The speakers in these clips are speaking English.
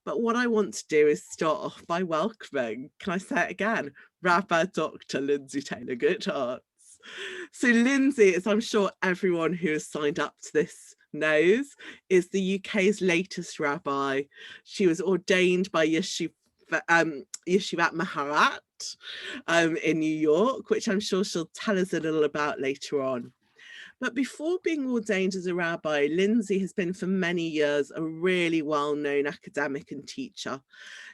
But what I want to do is start off by welcoming, can I say it again, Rabba Dr Lindsey Taylor-Guthartz. So Lindsey, as I'm sure everyone who has signed up to this knows, is the UK's latest rabbi. She was ordained by Yeshivat Maharat in New York, which I'm sure she'll tell us a little about later on. But before being ordained as a rabbi, Lindsey has been for many years a really well-known academic and teacher.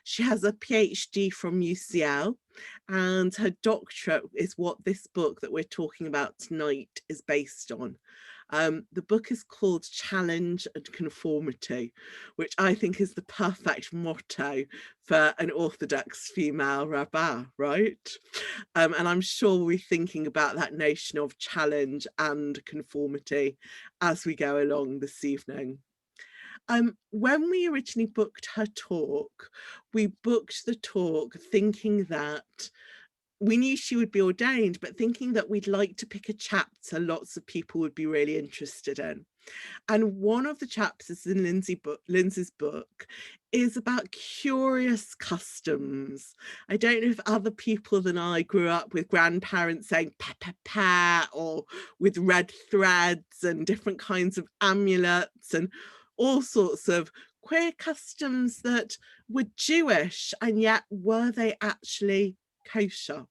She has a PhD from UCL, and her doctorate is what this book that we're talking about tonight is based on. The book is called Challenge and Conformity, which I think is the perfect motto for an Orthodox female rabbah, right? And I'm sure we're thinking about that notion of challenge and conformity as we go along this evening. When we originally booked her talk, we booked the talk thinking that we knew she would be ordained, but thinking that we'd like to pick a chapter lots of people would be really interested in. And one of the chapters in Lindsey's book is about curious customs. I don't know if other people than I grew up with grandparents saying pa pa pa, or with red threads and different kinds of amulets and all sorts of queer customs that were Jewish, and yet were they actually kosher?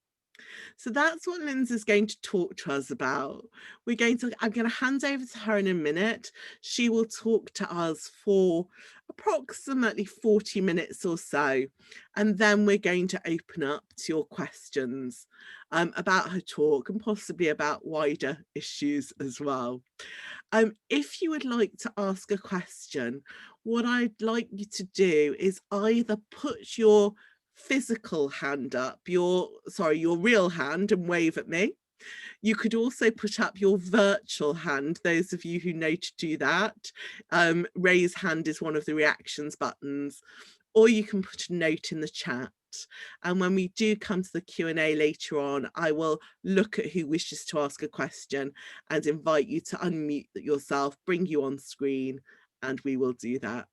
So that's what Lindsay's going to talk to us about. I'm going to hand over to her in a minute. She will talk to us for approximately 40 minutes or so. And then we're going to open up to your questions about her talk and possibly about wider issues as well. If you would like to ask a question, what I'd like you to do is either put your physical hand up, your real hand, and wave at me. You could also put up your virtual hand, those of you who know to do that. Raise hand is one of the reactions buttons, or you can put a note in the chat. And when we do come to the Q&A later on, I will look at who wishes to ask a question and invite you to unmute yourself, bring you on screen, and we will do that.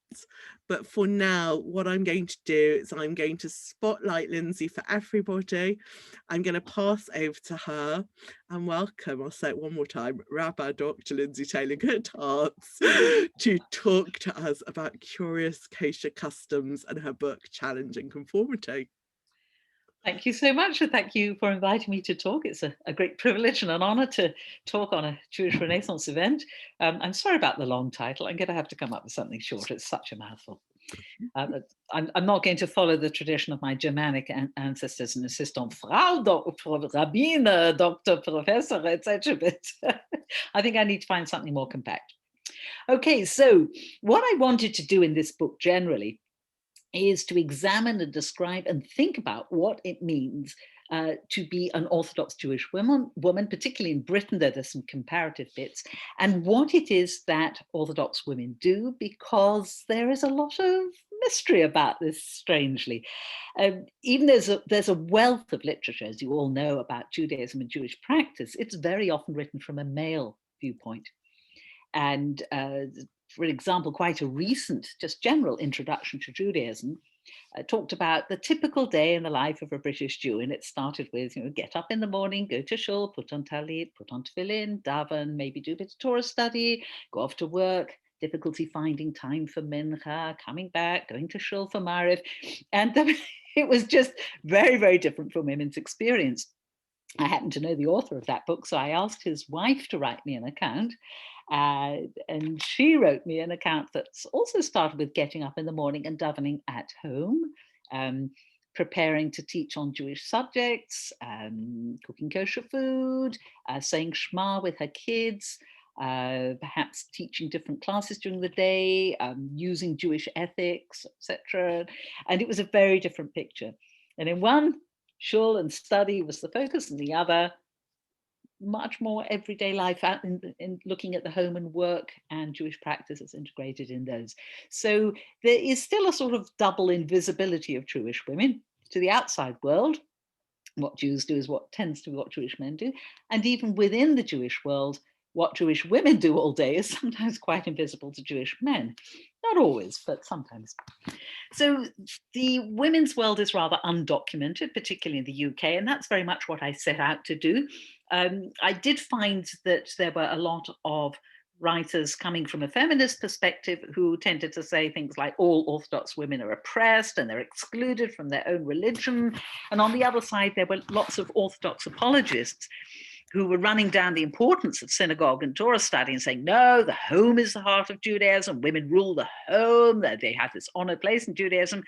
But for now, what I'm going to do is I'm going to spotlight Lindsey for everybody. I'm going to pass over to her and welcome, I'll say it one more time, Rabba Dr Lindsey Taylor-Guthartz to talk to us about curious kosher customs and her book, Challenge and Conformity. Thank you so much, and thank you for inviting me to talk. It's a great privilege and an honor to talk on a Jewish Renaissance event. I'm sorry about the long title. I'm going to have to come up with something short. It's such a mouthful. I'm not going to follow the tradition of my Germanic ancestors and insist on Frau Dr. Rabbiner, Dr. Professor, etc. But I think I need to find something more compact. Okay, so what I wanted to do in this book generally is to examine and describe and think about what it means to be an Orthodox Jewish woman, particularly in Britain. There's some comparative bits, and what it is that Orthodox women do, because there is a lot of mystery about this, strangely. Even there's a wealth of literature, as you all know, about Judaism and Jewish practice. It's very often written from a male viewpoint. And for example, quite a recent, just general introduction to Judaism talked about the typical day in the life of a British Jew. And it started with, get up in the morning, go to shul, put on talit, put on tefillin, daven, maybe do a bit of Torah study, go off to work, difficulty finding time for mincha, coming back, going to shul for Mariv. And it was just very, very different from women's experience. I happen to know the author of that book, so I asked his wife to write me an account. And she wrote me an account that's also started with getting up in the morning and davening at home, preparing to teach on Jewish subjects, cooking kosher food, saying Shema with her kids, perhaps teaching different classes during the day, using Jewish ethics, etc. And it was a very different picture. And in one, shul and study was the focus, and the other, much more everyday life out in looking at the home and work and Jewish practices integrated in those. So there is still a sort of double invisibility of Jewish women to the outside world. What Jews do is what tends to be what Jewish men do. And even within the Jewish world, what Jewish women do all day is sometimes quite invisible to Jewish men. Not always, but sometimes. So the women's world is rather undocumented, particularly in the UK, and that's very much what I set out to do. I did find that there were a lot of writers coming from a feminist perspective who tended to say things like all Orthodox women are oppressed and they're excluded from their own religion. And on the other side, there were lots of Orthodox apologists who were running down the importance of synagogue and Torah study and saying, no, the home is the heart of Judaism, women rule the home, that they have this honored place in Judaism.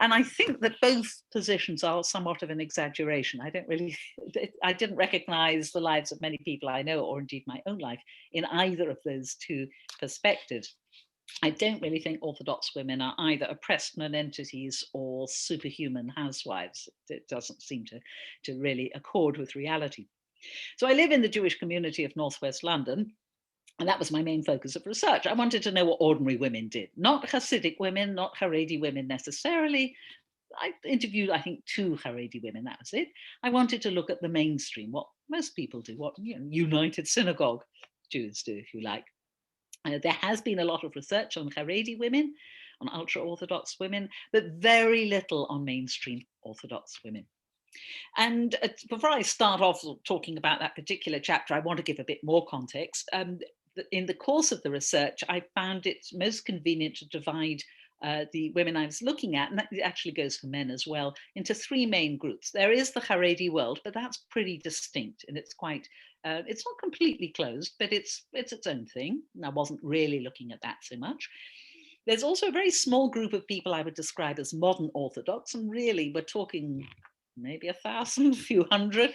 And I think that both positions are somewhat of an exaggeration. I didn't recognize the lives of many people I know, or indeed my own life, in either of those two perspectives. I don't really think Orthodox women are either oppressed nonentities or superhuman housewives. It doesn't seem to really accord with reality. So I live in the Jewish community of Northwest London, and that was my main focus of research. I wanted to know what ordinary women did, not Hasidic women, not Haredi women necessarily. I interviewed, I think, 2 Haredi women, that was it. I wanted to look at the mainstream, what most people do, what United Synagogue Jews do, if you like. There has been a lot of research on Haredi women, on ultra-Orthodox women, but very little on mainstream Orthodox women. And before I start off talking about that particular chapter, I want to give a bit more context. In the course of the research, I found it most convenient to divide the women I was looking at, and that actually goes for men as well, into 3 main groups. There is the Haredi world, but that's pretty distinct, and it's quite, it's not completely closed, but it's its own thing. And I wasn't really looking at that so much. There's also a very small group of people I would describe as modern Orthodox, and really we're talking maybe 1,000, a few hundred,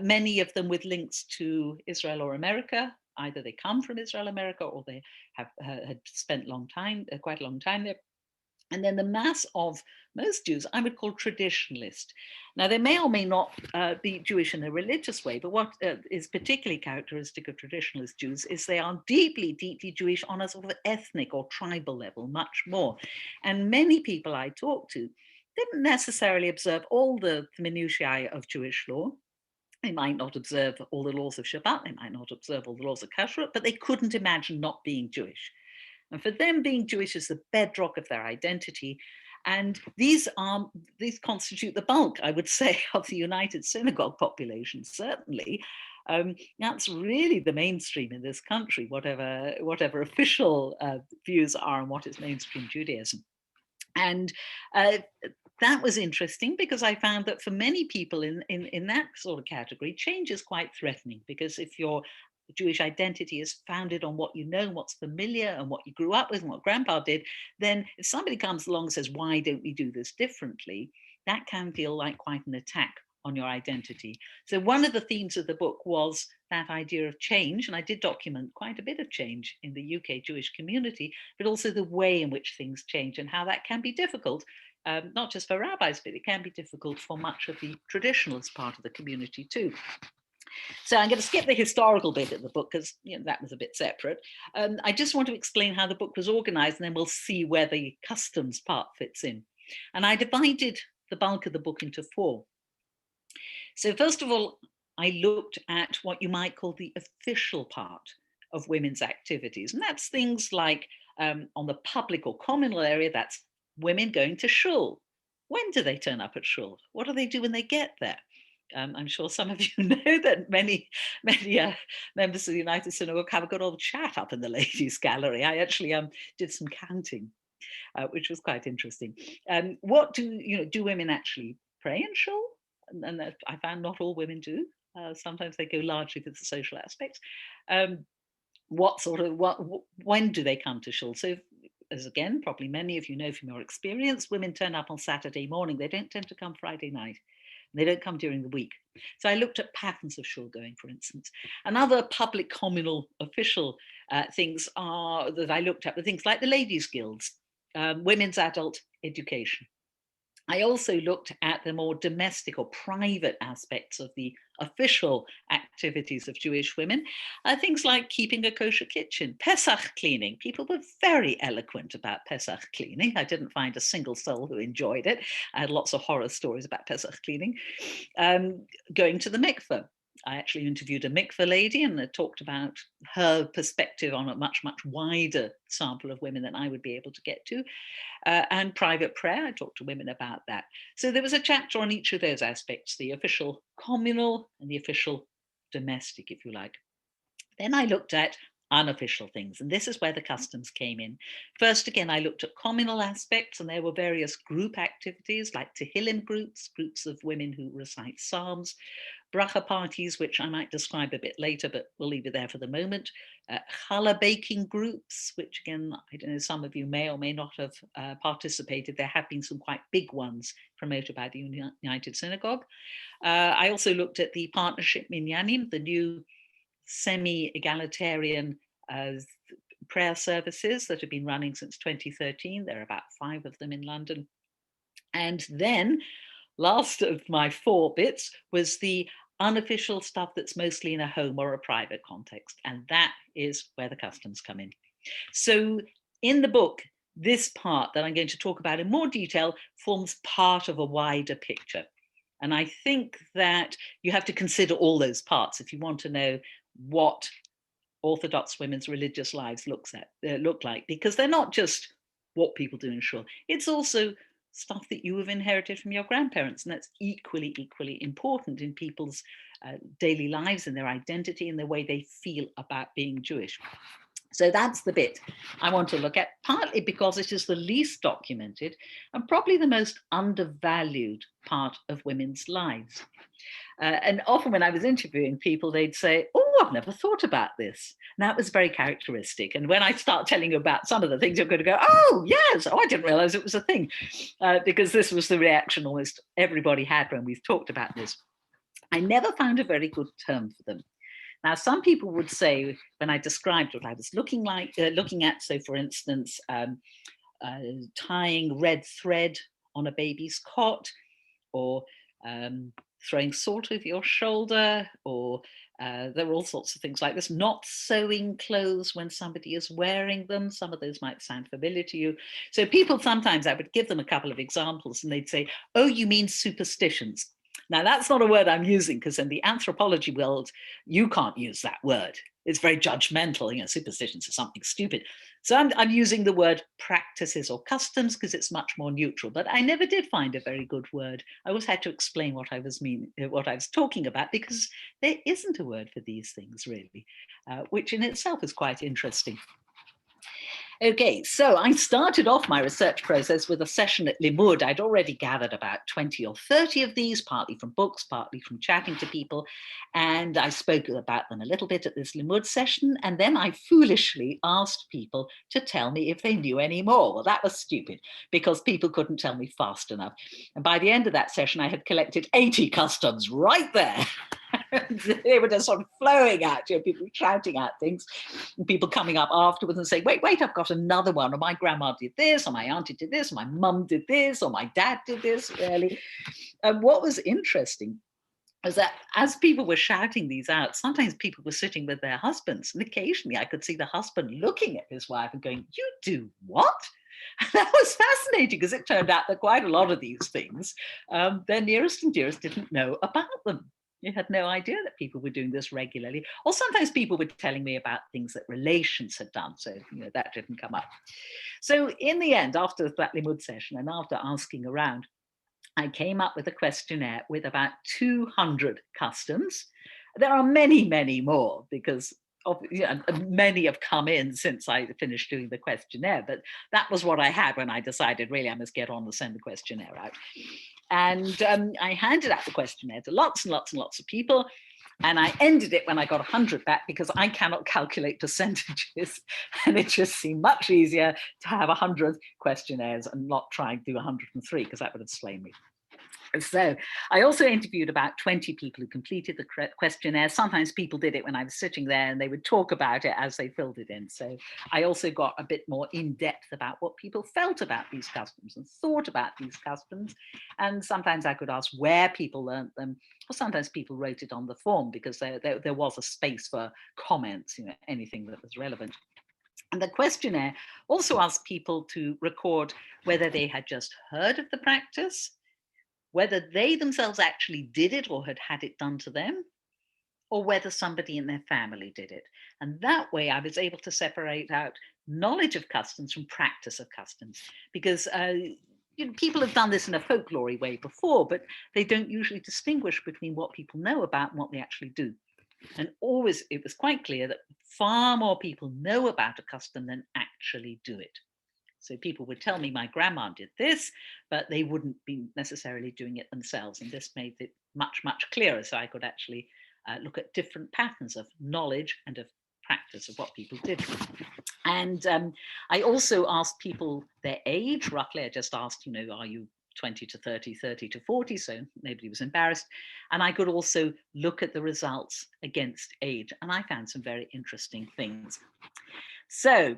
many of them with links to Israel or America. Either they come from Israel, America, or they have had spent quite a long time there. And then the mass of most Jews I would call traditionalist. Now, they may or may not be Jewish in a religious way, but what is particularly characteristic of traditionalist Jews is they are deeply, deeply Jewish on a sort of ethnic or tribal level, much more. And many people I talk to didn't necessarily observe all the minutiae of Jewish law. They might not observe all the laws of Shabbat, they might not observe all the laws of Kashrut, but they couldn't imagine not being Jewish. And for them, being Jewish is the bedrock of their identity. And these constitute the bulk, I would say, of the United Synagogue population, certainly. That's really the mainstream in this country, whatever official views are on what is mainstream Judaism. And that was interesting because I found that for many people in that sort of category, change is quite threatening, because if your Jewish identity is founded on what you know, what's familiar, and what you grew up with, and what grandpa did, then if somebody comes along and says, why don't we do this differently? That can feel like quite an attack on your identity. So one of the themes of the book was that idea of change, and I did document quite a bit of change in the UK Jewish community, but also the way in which things change and how that can be difficult, not just for rabbis, but it can be difficult for much of the traditionalist part of the community too. So I'm going to skip the historical bit of the book because that was a bit separate. I just want to explain how the book was organized, and then we'll see where the customs part fits in. And I divided the bulk of the book into 4. So first of all, I looked at what you might call the official part of women's activities. And that's things like on the public or communal area, that's women going to shul. When do they turn up at shul? What do they do when they get there? I'm sure some of you know that many members of the United Synagogue have a good old chat up in the ladies' gallery. I actually did some counting, which was quite interesting. What do women actually pray in shul? And I found not all women do. Sometimes they go largely for the social aspects. When do they come to shul? So, as again, probably many of you know from your experience, women turn up on Saturday morning. They don't tend to come Friday night. They don't come during the week. So I looked at patterns of shul going, for instance. And other public, communal, official things that I looked at were things like the ladies' guilds, women's adult education. I also looked at the more domestic or private aspects of the official activities of Jewish women, things like keeping a kosher kitchen, Pesach cleaning. People were very eloquent about Pesach cleaning. I didn't find a single soul who enjoyed it. I had lots of horror stories about Pesach cleaning. Going to the mikveh. I actually interviewed a mikveh lady and talked about her perspective on a much, much wider sample of women than I would be able to get to. And private prayer, I talked to women about that. So there was a chapter on each of those aspects, the official communal and the official domestic, if you like. Then I looked at unofficial things, and this is where the customs came in. First, again, I looked at communal aspects, and there were various group activities like Tehillim groups, groups of women who recite psalms, bracha parties, which I might describe a bit later, but we'll leave it there for the moment. Challah baking groups, which again, I don't know, some of you may or may not have participated. There have been some quite big ones promoted by the United Synagogue. I also looked at the partnership minyanim, the new semi-egalitarian prayer services that have been running since 2013. There are about 5 of them in London. And then last of my 4 bits was the unofficial stuff that's mostly in a home or a private context. And that is where the customs come in. So in the book, this part that I'm going to talk about in more detail forms part of a wider picture. And I think that you have to consider all those parts if you want to know what Orthodox women's religious lives look like, because they're not just what people do in shul. It's also stuff that you have inherited from your grandparents, and that's equally important in people's daily lives and their identity and the way they feel about being Jewish. So that's the bit I want to look at, partly because it is the least documented and probably the most undervalued part of women's lives. And often when I was interviewing people, they'd say, oh, I've never thought about this. And that was very characteristic. And when I start telling you about some of the things, you're going to go, oh, yes, oh, I didn't realize it was a thing. Because this was the reaction almost everybody had when we've talked about this. I never found a very good term for them. Now, some people would say, when I described what I was looking at, so for instance, tying red thread on a baby's cot, or throwing salt over your shoulder, or there are all sorts of things like this. Not sewing clothes when somebody is wearing them. Some of those might sound familiar to you. So people sometimes, I would give them a couple of examples and they'd say, oh, you mean superstitions. Now, that's not a word I'm using because in the anthropology world, you can't use that word. It's very judgmental. Superstitions are something stupid. So I'm using the word practices or customs because it's much more neutral. But I never did find a very good word. I always had to explain what I was talking about, because there isn't a word for these things really, which in itself is quite interesting. Okay, so I started off my research process with a session at Limud. I'd already gathered about 20 or 30 of these, partly from books, partly from chatting to people. And I spoke about them a little bit at this Limud session. And then I foolishly asked people to tell me if they knew any more. Well, that was stupid because people couldn't tell me fast enough. And by the end of that session, I had collected 80 customs right there. They were just sort of flowing at you, people shouting at things, and people coming up afterwards and saying, wait, I've got another one, or my grandma did this, or my auntie did this, or my mum did this, or my dad did this, really. And what was interesting was that as people were shouting these out, sometimes people were sitting with their husbands, and occasionally I could see the husband looking at his wife and going, you do what? And that was fascinating because it turned out that quite a lot of these things, their nearest and dearest didn't know about them. You had no idea that people were doing this regularly. Or sometimes people were telling me about things that relations had done. So, that didn't come up. So in the end, after the Limud session and after asking around, I came up with a questionnaire with about 200 customs. There are many, many more because many have come in since I finished doing the questionnaire, but that was what I had when I decided really I must get on and send the questionnaire out. And I handed out the questionnaire to lots and lots and lots of people. And I ended it when I got 100 back because I cannot calculate percentages. And it just seemed much easier to have 100 questionnaires and not try and do 103 because that would have slain me. So I also interviewed about 20 people who completed the questionnaire. Sometimes people did it when I was sitting there and they would talk about it as they filled it in. So I also got a bit more in depth about what people felt about these customs and thought about these customs. And sometimes I could ask where people learned them, or sometimes people wrote it on the form because there was a space for comments, anything that was relevant. And the questionnaire also asked people to record whether they had just heard of the practice, whether they themselves actually did it or had had it done to them, or whether somebody in their family did it. And that way I was able to separate out knowledge of customs from practice of customs, because people have done this in a folklory way before, but they don't usually distinguish between what people know about and what they actually do. And always it was quite clear that far more people know about a custom than actually do it. So people would tell me my grandma did this, but they wouldn't be necessarily doing it themselves. And this made it much, much clearer, so I could actually look at different patterns of knowledge and of practice of what people did. And I also asked people their age, roughly. I just asked, are you 20 to 30, 30 to 40, so nobody was embarrassed. And I could also look at the results against age, and I found some very interesting things. So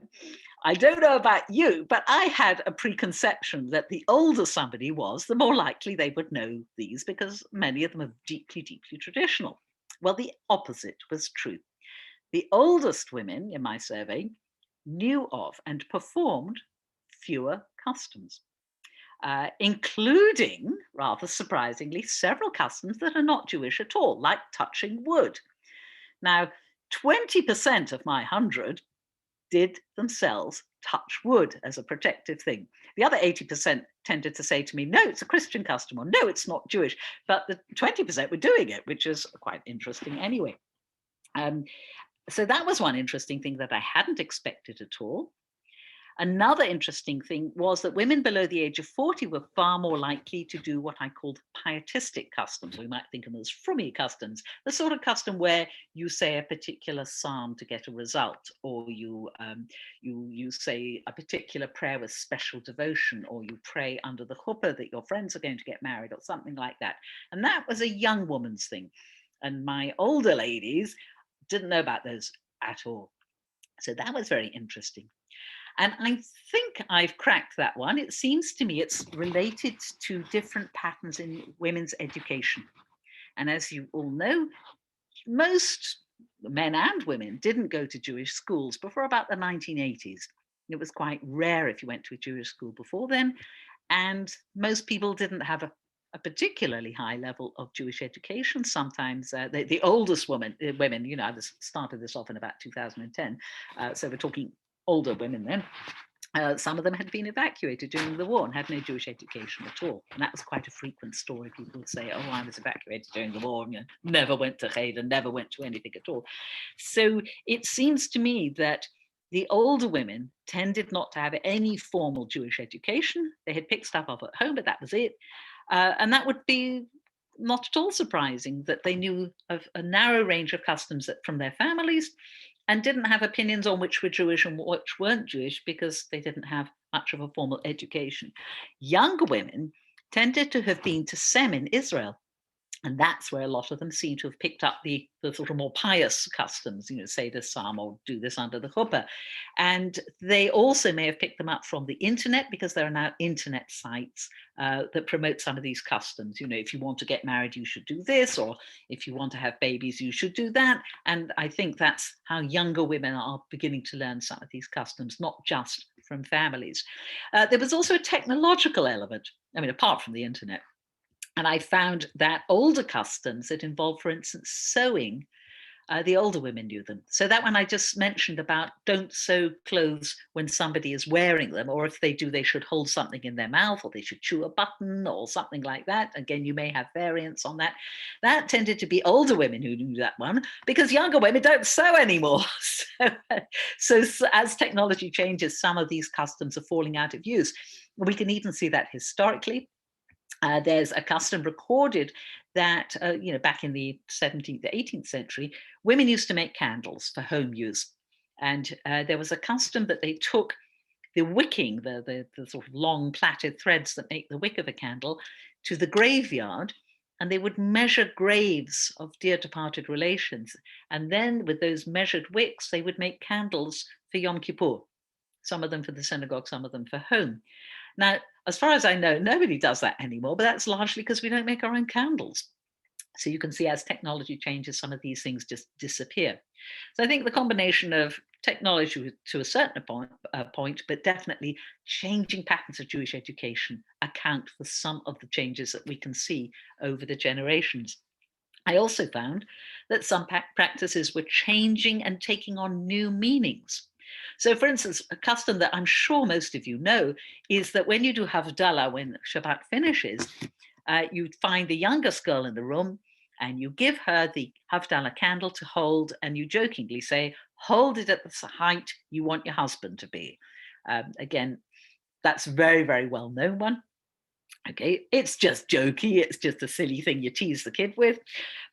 I don't know about you, but I had a preconception that the older somebody was, the more likely they would know these, because many of them are deeply, deeply traditional. Well, the opposite was true. The oldest women in my survey knew of and performed fewer customs, including, rather surprisingly, several customs that are not Jewish at all, like touching wood. Now, 20% of my 100 did themselves touch wood as a protective thing. The other 80% tended to say to me, no, it's a Christian custom, or no, it's not Jewish. But the 20% were doing it, which is quite interesting anyway. So that was one interesting thing that I hadn't expected at all. Another interesting thing was that women below the age of 40 were far more likely to do what I called pietistic customs. We might think of them as frummy customs, the sort of custom where you say a particular psalm to get a result, or you say a particular prayer with special devotion, or you pray under the chuppah that your friends are going to get married, or something like that. And that was a young woman's thing. And my older ladies didn't know about those at all. So that was very interesting. And I think I've cracked that one. It seems to me it's related to different patterns in women's education. And as you all know, most men and women didn't go to Jewish schools before about the 1980s. It was quite rare if you went to a Jewish school before then. And most people didn't have a particularly high level of Jewish education. Sometimes the oldest women, I started this off in about 2010. So we're talking older women then. Some of them had been evacuated during the war and had no Jewish education at all. And that was quite a frequent story. People would say, oh, I was evacuated during the war and never went to Cheder, never went to anything at all. So it seems to me that the older women tended not to have any formal Jewish education. They had picked stuff up at home, but that was it. And that would be not at all surprising that they knew of a narrow range of customs from their families and didn't have opinions on which were Jewish and which weren't Jewish because they didn't have much of a formal education. Younger women tended to have been to Sem in Israel. And that's where a lot of them seem to have picked up the sort of more pious customs, say this psalm or do this under the chuppah. And they also may have picked them up from the internet, because there are now internet sites that promote some of these customs. If you want to get married, you should do this, or if you want to have babies, you should do that. And I think that's how younger women are beginning to learn some of these customs, not just from families. There was also a technological element, apart from the internet. And I found that older customs that involved, for instance, sewing, the older women knew them. So that one I just mentioned about don't sew clothes when somebody is wearing them, or if they do, they should hold something in their mouth, or they should chew a button or something like that. Again, you may have variants on that. That tended to be older women who knew that one, because younger women don't sew anymore. So as technology changes, some of these customs are falling out of use. We can even see that historically. There's a custom recorded that, back in the 17th, the 18th century, women used to make candles for home use. And there was a custom that they took the wicking, the sort of long plaited threads that make the wick of a candle, to the graveyard, and they would measure graves of dear departed relations. And then with those measured wicks, they would make candles for Yom Kippur, some of them for the synagogue, some of them for home. Now, as far as I know, nobody does that anymore, but that's largely because we don't make our own candles. So you can see as technology changes, some of these things just disappear. So I think the combination of technology to a certain point, but definitely changing patterns of Jewish education account for some of the changes that we can see over the generations. I also found that some practices were changing and taking on new meanings. So, for instance, a custom that I'm sure most of you know is that when you do Havdalah, when Shabbat finishes, you find the youngest girl in the room and you give her the Havdalah candle to hold, and you jokingly say, hold it at the height you want your husband to be. Again, that's very, very well known one. Okay, it's just jokey, it's just a silly thing you tease the kid with.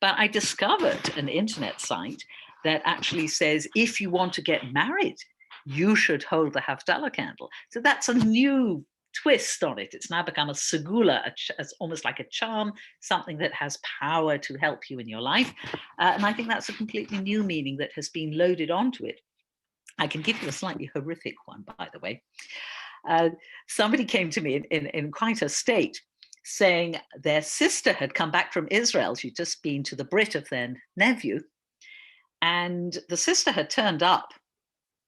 But I discovered an internet site that actually says if you want to get married, you should hold the Havdalah candle. So that's a new twist on it. It's now become a segula, as almost like a charm, something that has power to help you in your life. And I think that's a completely new meaning that has been loaded onto it. I can give you a slightly horrific one, by the way. Somebody came to me in quite a state saying their sister had come back from Israel. She'd just been to the Brit of their nephew. And the sister had turned up.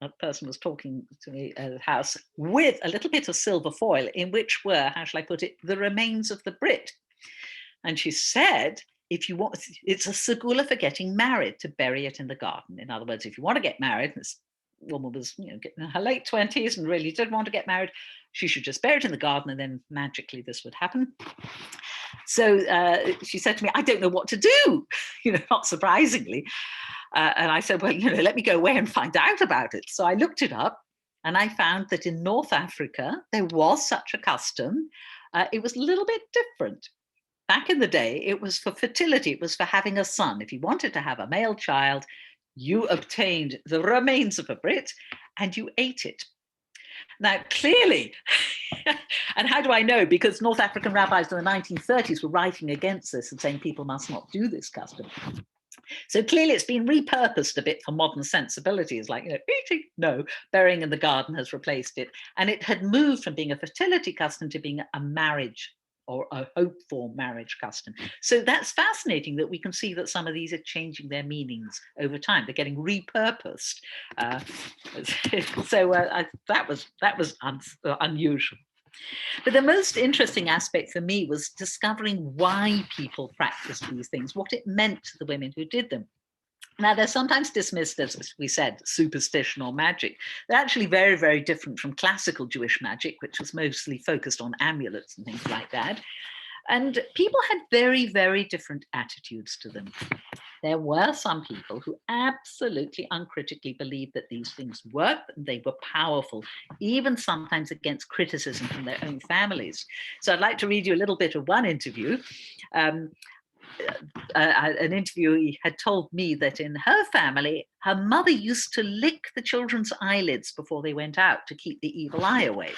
A person was talking to me at the house with a little bit of silver foil in which were, how shall I put it, the remains of the Brit. And she said, if you want, it's a segula for getting married, to bury it in the garden. In other words, if you want to get married, this woman was, getting in her late 20s and really did want to get married, she should just bury it in the garden and then magically this would happen. So she said to me, I don't know what to do, not surprisingly. And I said, well, let me go away and find out about it. So I looked it up and I found that in North Africa, there was such a custom. It was a little bit different. Back in the day, it was for fertility. It was for having a son. If you wanted to have a male child, you obtained the remains of a Brit and you ate it. Now, clearly, and how do I know? Because North African rabbis in the 1930s were writing against this and saying people must not do this custom. So clearly it's been repurposed a bit for modern sensibilities, like, eating, no, burying in the garden has replaced it. And it had moved from being a fertility custom to being a marriage or a hope for marriage custom. So that's fascinating that we can see that some of these are changing their meanings over time. They're getting repurposed. That was unusual. But the most interesting aspect for me was discovering why people practiced these things, what it meant to the women who did them. Now, they're sometimes dismissed as we said, superstition or magic. They're actually very, very different from classical Jewish magic, which was mostly focused on amulets and things like that. And people had very, very different attitudes to them. There were some people who absolutely uncritically believed that these things worked and they were powerful, even sometimes against criticism from their own families. So I'd like to read you a little bit of one interview. An interviewee had told me that in her family, her mother used to lick the children's eyelids before they went out to keep the evil eye away.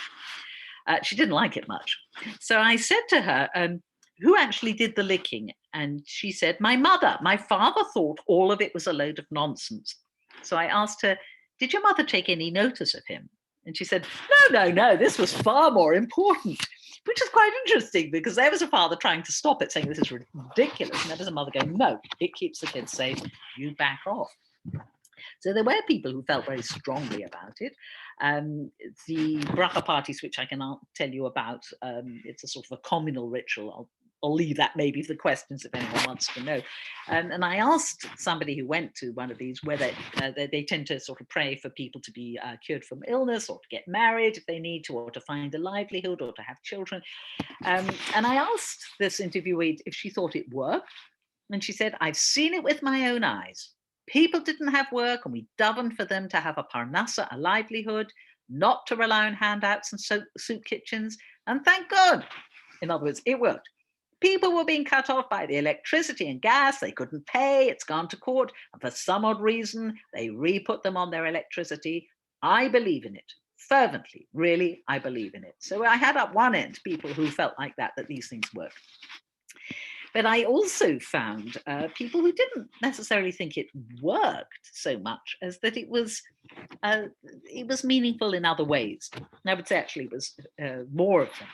She didn't like it much. So I said to her, who actually did the licking? And she said, my mother. My father thought all of it was a load of nonsense. So I asked her, did your mother take any notice of him? And she said, no, this was far more important, which is quite interesting because there was a father trying to stop it, saying this is ridiculous. And there was a mother going, no, it keeps the kids safe. You back off. So there were people who felt very strongly about it. The bracha parties, which I can tell you about, it's a sort of a communal ritual. I'll leave that maybe for the questions if anyone wants to know. And I asked somebody who went to one of these whether they tend to sort of pray for people to be cured from illness or to get married if they need to, or to find a livelihood or to have children. And I asked this interviewee if she thought it worked. And she said, I've seen it with my own eyes. People didn't have work and we davened for them to have a parnasa, a livelihood, not to rely on handouts and soup kitchens. And thank God. In other words, it worked. People were being cut off by the electricity and gas. They couldn't pay. It's gone to court. And for some odd reason, they re-put them on their electricity. I believe in it. Fervently. Really, I believe in it. So I had up one end people who felt like that these things work. But I also found people who didn't necessarily think it worked so much as that it was meaningful in other ways. And I would say actually it was more of them.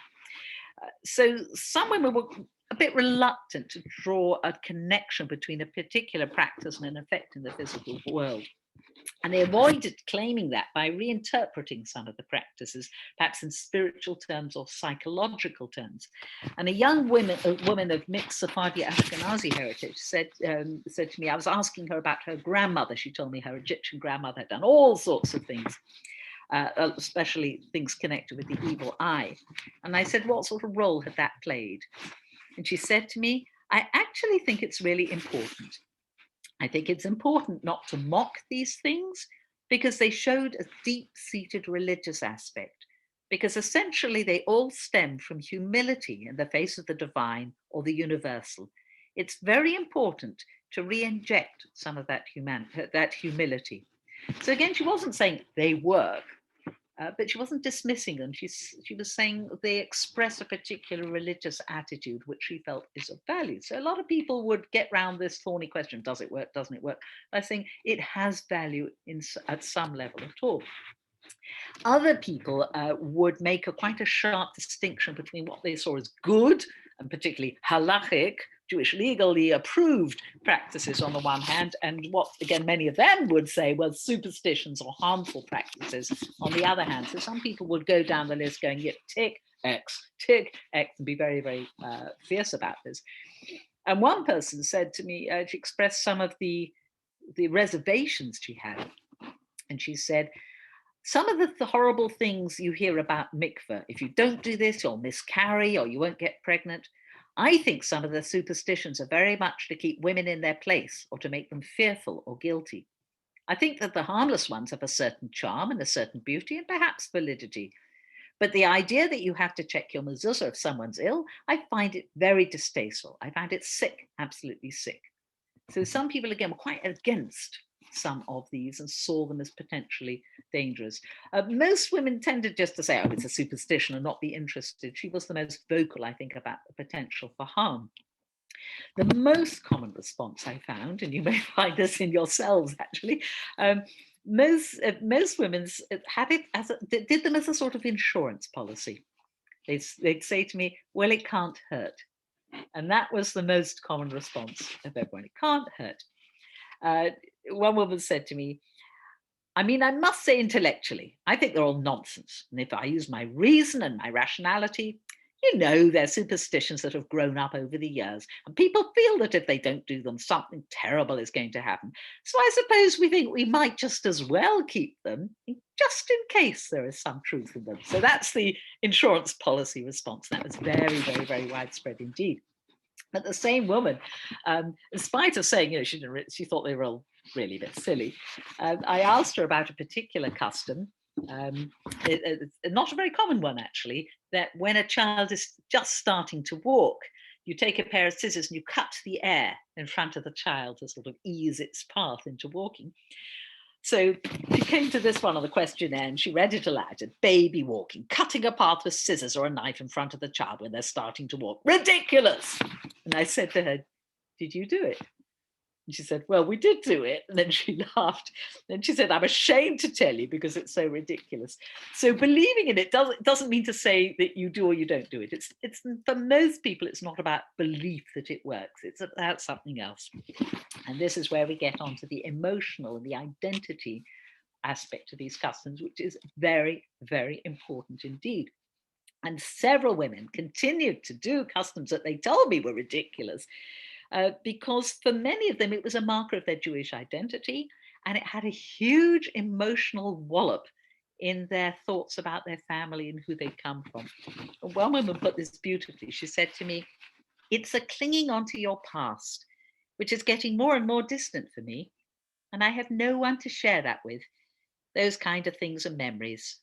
So some women were a bit reluctant to draw a connection between a particular practice and an effect in the physical world. And they avoided claiming that by reinterpreting some of the practices, perhaps in spiritual terms or psychological terms. And a woman of mixed Sephardi Ashkenazi heritage said to me, I was asking her about her grandmother. She told me her Egyptian grandmother had done all sorts of things, especially things connected with the evil eye. And I said, what sort of role had that played? And she said to me, I actually think it's really important. I think it's important not to mock these things because they showed a deep-seated religious aspect, because essentially they all stem from humility in the face of the divine or the universal. It's very important to re-inject some of that humility. So again, she wasn't saying they work, but she wasn't dismissing them. She was saying they express a particular religious attitude, which she felt is of value. So a lot of people would get round this thorny question, does it work, doesn't it work, by saying it has value at some level at all. Other people would make quite a sharp distinction between what they saw as good, and particularly halachic, Jewish legally approved practices on the one hand, and what, again, many of them would say were superstitions or harmful practices on the other hand. So some people would go down the list going, yeah, tick X, and be very, very fierce about this. And one person said to me, she expressed some of the reservations she had. And she said, some of the horrible things you hear about mikveh, if you don't do this, you'll miscarry or you won't get pregnant. I think some of the superstitions are very much to keep women in their place or to make them fearful or guilty. I think that the harmless ones have a certain charm and a certain beauty and perhaps validity. But the idea that you have to check your mezuzah if someone's ill, I find it very distasteful. I find it sick, absolutely sick. So some people, again, were quite against some of these and saw them as potentially dangerous. Most women tended just to say, oh, it's a superstition and not be interested. She was the most vocal, I think, about the potential for harm. The most common response I found, and you may find this in yourselves actually, most women had it did them as a sort of insurance policy. They'd say to me, well, it can't hurt. And that was the most common response of everyone. It can't hurt. One woman said to me, I mean, I must say intellectually, I think they're all nonsense. And if I use my reason and my rationality, you know, they're superstitions that have grown up over the years. And people feel that if they don't do them, something terrible is going to happen. So I suppose we think we might just as well keep them, just in case there is some truth in them. So that's the insurance policy response. That was very, very, very widespread indeed. But the same woman, in spite of saying, you know, she thought they were all really a bit silly, I asked her about a particular custom, not a very common one actually, that when a child is just starting to walk, you take a pair of scissors and you cut the air in front of the child to sort of ease its path into walking. So she came to this one on the questionnaire and she read it aloud. Baby walking, cutting a path with scissors or a knife in front of the child when they're starting to walk. Ridiculous! And I said to her, did you do it? And she said, well, we did do it. And then she laughed. Then she said, I'm ashamed to tell you because it's so ridiculous. So believing in it doesn't mean to say that you do or you don't do it. It's for most people, it's not about belief that it works. It's about something else. And this is where we get onto the emotional and the identity aspect of these customs, which is very, very important indeed. And several women continued to do customs that they told me were ridiculous. Because for many of them, it was a marker of their Jewish identity, and it had a huge emotional wallop in their thoughts about their family and who they come from. One woman put this beautifully. She said to me, it's a clinging onto your past, which is getting more and more distant for me, and I have no one to share that with. Those kind of things are memories.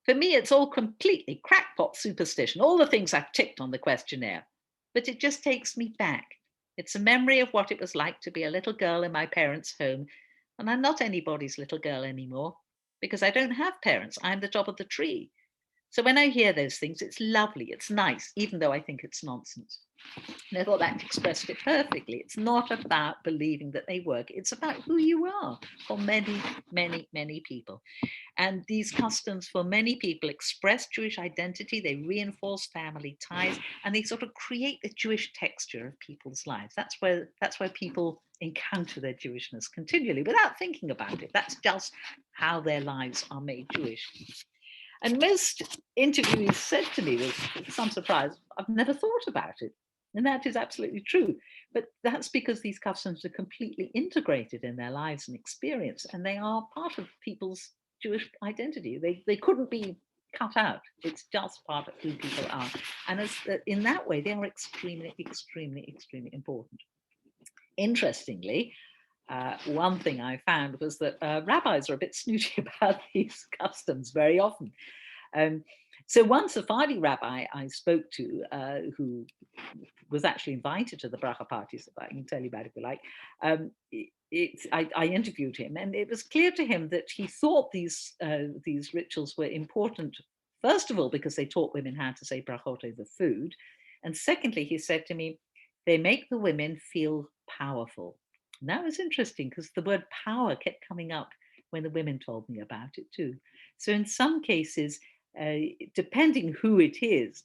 For me, it's all completely crackpot superstition, all the things I've ticked on the questionnaire, but it just takes me back. It's a memory of what it was like to be a little girl in my parents' home. And I'm not anybody's little girl anymore because I don't have parents. I'm the top of the tree. So when I hear those things, it's lovely, it's nice, even though I think it's nonsense. And I thought that expressed it perfectly. It's not about believing that they work. It's about who you are for many, many, many people. And these customs for many people express Jewish identity. They reinforce family ties, and they sort of create the Jewish texture of people's lives. That's where people encounter their Jewishness continually without thinking about it. That's just how their lives are made Jewish. And most interviewees said to me with some surprise, I've never thought about it. And that is absolutely true. But that's because these customs are completely integrated in their lives and experience, and they are part of people's Jewish identity. They couldn't be cut out. It's just part of who people are. And in that way, they are extremely, extremely, extremely important. Interestingly, one thing I found was that rabbis are a bit snooty about these customs very often. So one Sephardi rabbi I spoke to, who was actually invited to the bracha parties, I can tell you about it if you like, I interviewed him, and it was clear to him that he thought these rituals were important, first of all, because they taught women how to say brachot over food. And secondly, he said to me, they make the women feel powerful. And that was interesting because the word power kept coming up when the women told me about it too. So in some cases, depending who it is,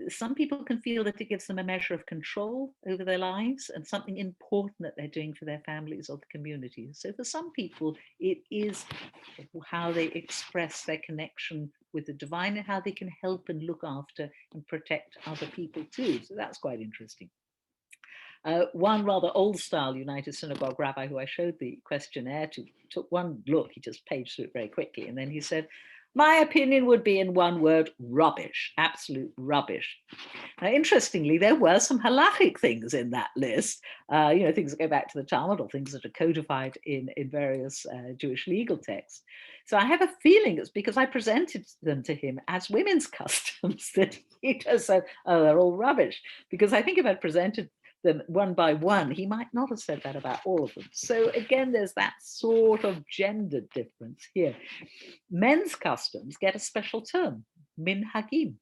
some people can feel that it gives them a measure of control over their lives and something important that they're doing for their families or the community. So for some people, it is how they express their connection with the divine and how they can help and look after and protect other people too. So that's quite interesting. One rather old style United Synagogue rabbi who I showed the questionnaire to took one look, he just paged through it very quickly, and then he said, my opinion would be in one word, rubbish, absolute rubbish. Now, interestingly, there were some halachic things in that list, things that go back to the Talmud or things that are codified in various Jewish legal texts. So I have a feeling it's because I presented them to him as women's customs that he just said, oh, they're all rubbish. Because I think if I'd presented them one by one, he might not have said that about all of them. So again, there's that sort of gender difference here. Men's customs get a special term, minhagim.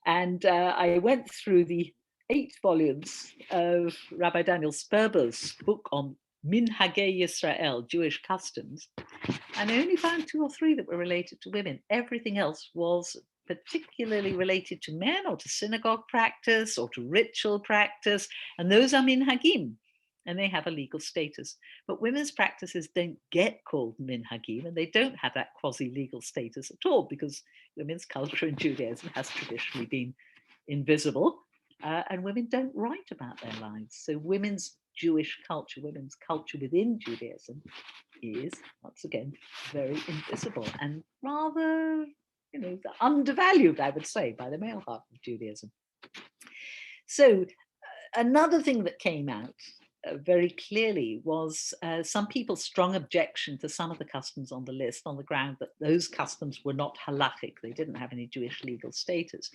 And I went through the 8 volumes of Rabbi Daniel Sperber's book on Minhagei Yisrael, Jewish customs, and I only found 2 or 3 that were related to women. Everything else was particularly related to men or to synagogue practice or to ritual practice, and those are minhagim, and they have a legal status. But women's practices don't get called minhagim, and they don't have that quasi-legal status at all, because women's culture in Judaism has traditionally been invisible, and women don't write about their lives. So women's Jewish culture, women's culture within Judaism is, once again, very invisible and rather, undervalued, I would say, by the male half of Judaism. So another thing that came out very clearly was some people's strong objection to some of the customs on the list on the ground that those customs were not halachic. They didn't have any Jewish legal status.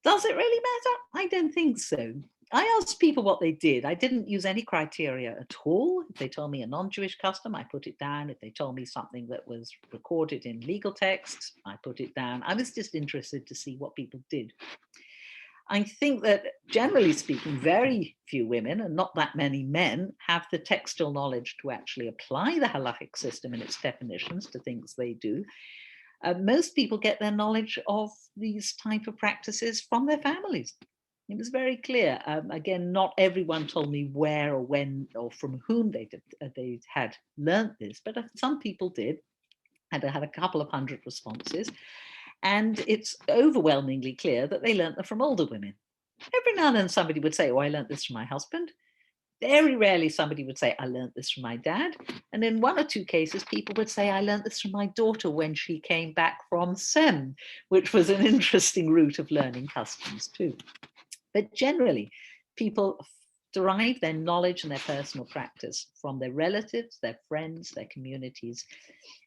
Does it really matter? I don't think so. I asked people what they did. I didn't use any criteria at all. If they told me a non-Jewish custom, I put it down. If they told me something that was recorded in legal texts, I put it down. I was just interested to see what people did. I think that, generally speaking, very few women and not that many men have the textual knowledge to actually apply the halachic system and its definitions to things they do. Most people get their knowledge of these type of practices from their families. It was very clear. Again, not everyone told me where or when or from whom they had learned this, but some people did. And I had a couple of hundred responses. And it's overwhelmingly clear that they learned them from older women. Every now and then somebody would say, oh, I learned this from my husband. Very rarely somebody would say, I learned this from my dad. And in 1 or 2 cases, people would say, I learned this from my daughter when she came back from SEM, which was an interesting route of learning customs too. But generally, people derive their knowledge and their personal practice from their relatives, their friends, their communities.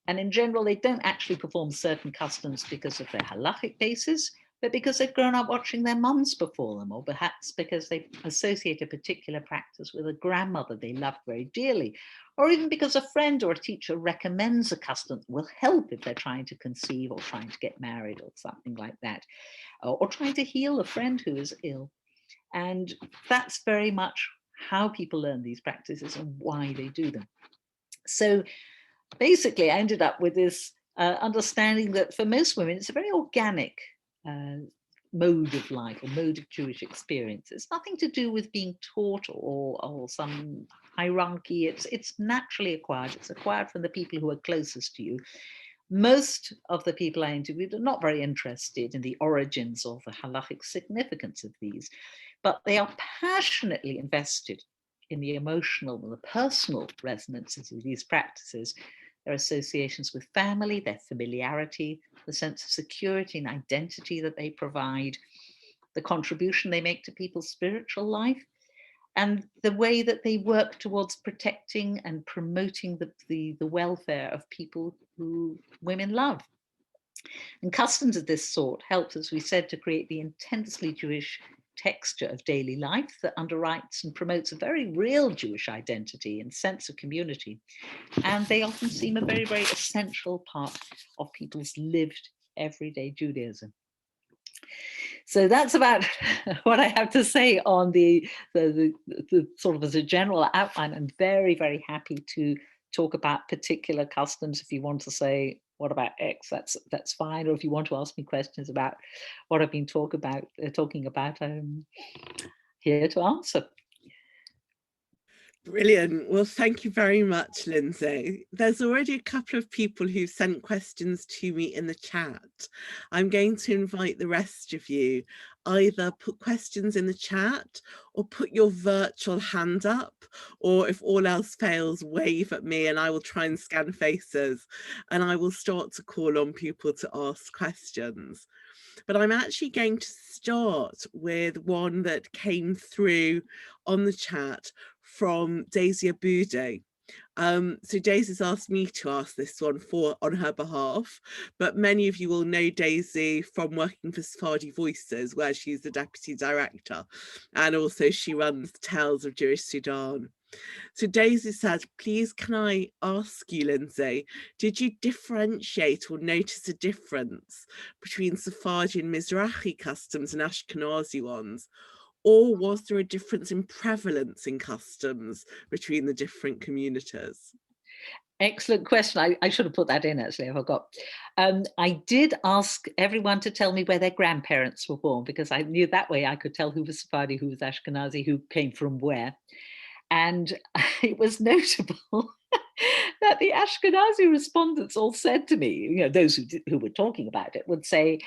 And in general, they don't actually perform certain customs because of their halachic basis, but because they've grown up watching their mums perform them, or perhaps because they associate a particular practice with a grandmother they loved very dearly, or even because a friend or a teacher recommends a custom that will help if they're trying to conceive or trying to get married or something like that, or trying to heal a friend who is ill. And that's very much how people learn these practices and why they do them. So basically, I ended up with this understanding that for most women, it's a very organic mode of life or mode of Jewish experience. It's nothing to do with being taught or some hierarchy. It's naturally acquired. It's acquired from the people who are closest to you. Most of the people I interviewed are not very interested in the origins or the halachic significance of these, but they are passionately invested in the emotional and the personal resonances of these practices, their associations with family, their familiarity, the sense of security and identity that they provide, the contribution they make to people's spiritual life, and the way that they work towards protecting and promoting the welfare of people who women love. And customs of this sort help, as we said, to create the intensely Jewish texture of daily life that underwrites and promotes a very real Jewish identity and sense of community. And they often seem a very, very essential part of people's lived everyday Judaism. So that's about what I have to say on the sort of as a general outline. I'm very, very happy to talk about particular customs. If you want to say, what about X, that's fine. Or if you want to ask me questions about what I've been talking about, I'm here to answer. Brilliant. Well, thank you very much, Lindsey. There's already a couple of people who've sent questions to me in the chat. I'm going to invite the rest of you, either put questions in the chat or put your virtual hand up, or if all else fails, wave at me and I will try and scan faces and I will start to call on people to ask questions. But I'm actually going to start with one that came through on the chat from Daisy Abude. So Daisy's asked me to ask this one on her behalf, but many of you will know Daisy from working for Sephardi Voices, where she's the deputy director, and also she runs Tales of Jewish Sudan. So Daisy said, please can I ask you, Lindsey, did you differentiate or notice a difference between Sephardi and Mizrahi customs and Ashkenazi ones? Or was there a difference in prevalence in customs between the different communities? Excellent question. I should have put that in, actually, I forgot. I did ask everyone to tell me where their grandparents were born, because I knew that way I could tell who was Sephardi, who was Ashkenazi, who came from where. And it was notable that the Ashkenazi respondents all said to me, those who were talking about it would say,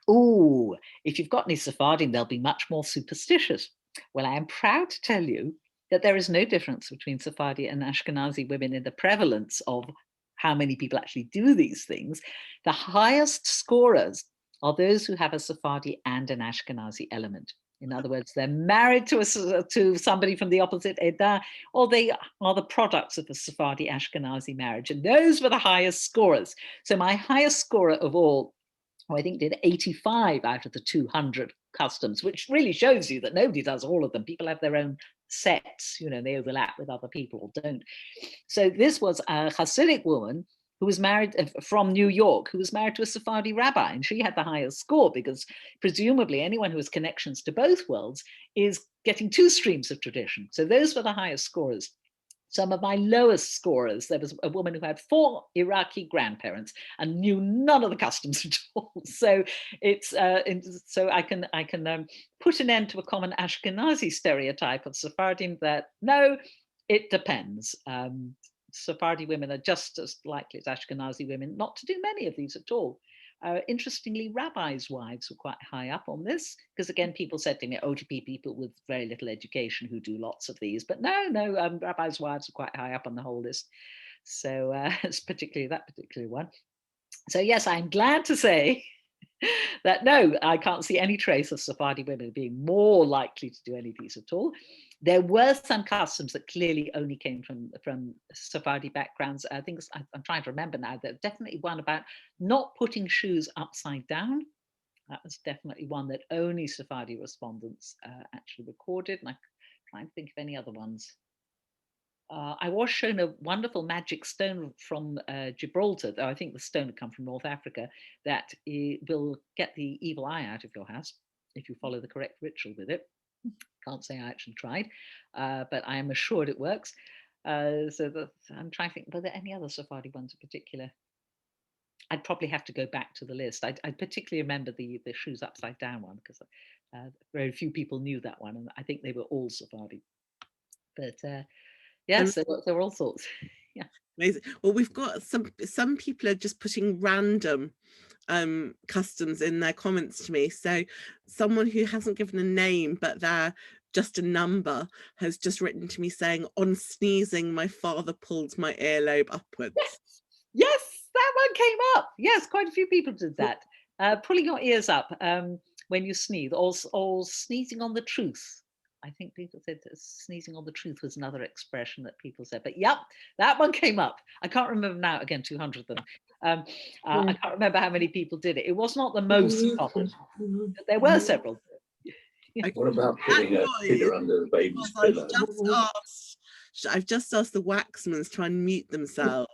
oh, if you've got any Sephardim, they'll be much more superstitious. Well, I am proud to tell you that there is no difference between Sephardi and Ashkenazi women in the prevalence of how many people actually do these things. The highest scorers are those who have a Sephardi and an Ashkenazi element. In other words, they're married to somebody from the opposite Edah, or they are the products of a Sephardi Ashkenazi marriage. And those were the highest scorers. So my highest scorer of all, who I think did 85 out of the 200 customs, which really shows you that nobody does all of them. People have their own sets, they overlap with other people or don't. So this was a Hasidic woman who was married from New York, who was married to a Sephardi rabbi, and she had the highest score because presumably anyone who has connections to both worlds is getting two streams of tradition. So those were the highest scorers. Some of my lowest scorers, there was a woman who had 4 Iraqi grandparents and knew none of the customs at all. So it's so I can put an end to a common Ashkenazi stereotype of Sephardim that no, it depends. Sephardi women are just as likely as Ashkenazi women not to do many of these at all. Interestingly, rabbis' wives were quite high up on this, because again, people said to me, OTP people with very little education who do lots of these, but no, rabbis' wives are quite high up on the whole list. So it's particularly that particular one. So yes, I'm glad to say that no, I can't see any trace of Sephardi women being more likely to do any of these at all. There were some customs that clearly only came from Sephardi backgrounds. I think I'm trying to remember now. There's definitely one about not putting shoes upside down. That was definitely one that only Sephardi respondents actually recorded. And I'm trying to think of any other ones. I was shown a wonderful magic stone from Gibraltar, though I think the stone had come from North Africa, that will get the evil eye out of your house if you follow the correct ritual with it. Can't say I actually tried, but I am assured it works. I'm trying to think, were there any other Sephardi ones in particular? I'd probably have to go back to the list. I particularly remember the shoes upside down one, because very few people knew that one, and I think they were all Sephardi. But yes, there were all sorts. Yeah. Amazing. Well, we've got some people are just putting random customs in their comments to me. So someone who hasn't given a name, but they're just a number, has just written to me saying, on sneezing, my father pulled my earlobe upwards. Yes, that one came up. Yes, quite a few people did that. Pulling your ears up when you sneeze, or sneezing on the truth. I think people said that sneezing on the truth was another expression that people said. But yep, that one came up. I can't remember now. Again, 200 of them. I can't remember how many people did it. It was not the most common, but there were several. What about putting a pillar under the baby's pillow? I've just asked the waxmans to unmute themselves,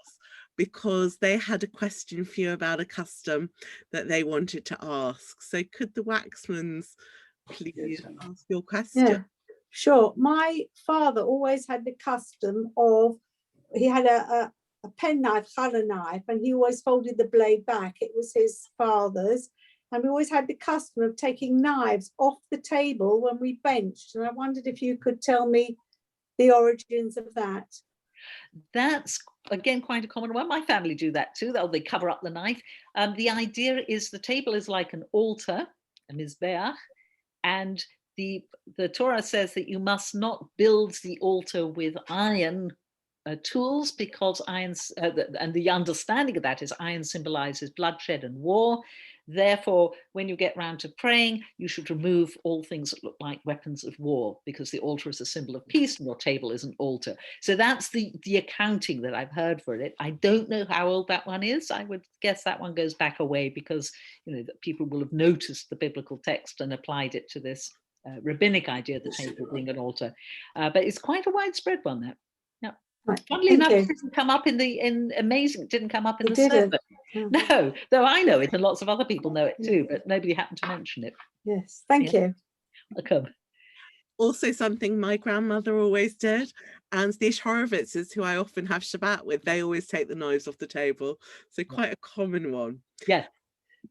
because they had a question for you about a custom that they wanted to ask. So could the waxmans please ask your question? Yeah, sure. My father always had the custom of, he had a penknife, challah knife, and he always folded the blade back. It was his father's. And we always had the custom of taking knives off the table when we benched. And I wondered if you could tell me the origins of that. That's, again, quite a common one. My family do that too. They cover up the knife. The idea is the table is like an altar, a mizbeach, and the Torah says that you must not build the altar with iron tools, because iron, and the understanding of that is iron symbolizes bloodshed and war. Therefore, when you get round to praying, you should remove all things that look like weapons of war, because the altar is a symbol of peace and your table is an altar. So that's the accounting that I've heard for it. I don't know how old that one is. I would guess that one goes back a way, because that people will have noticed the biblical text and applied it to this rabbinic idea of the table being an altar. But it's quite a widespread one, that. Right. Funnily enough, it didn't come up it didn't come up in the sermon. No, though I know it and lots of other people know it too, but nobody happened to mention it. Yes, thank you. Welcome. Also something my grandmother always did, and the Horowitzes, who I often have Shabbat with, they always take the knives off the table. So quite a common one. Yeah.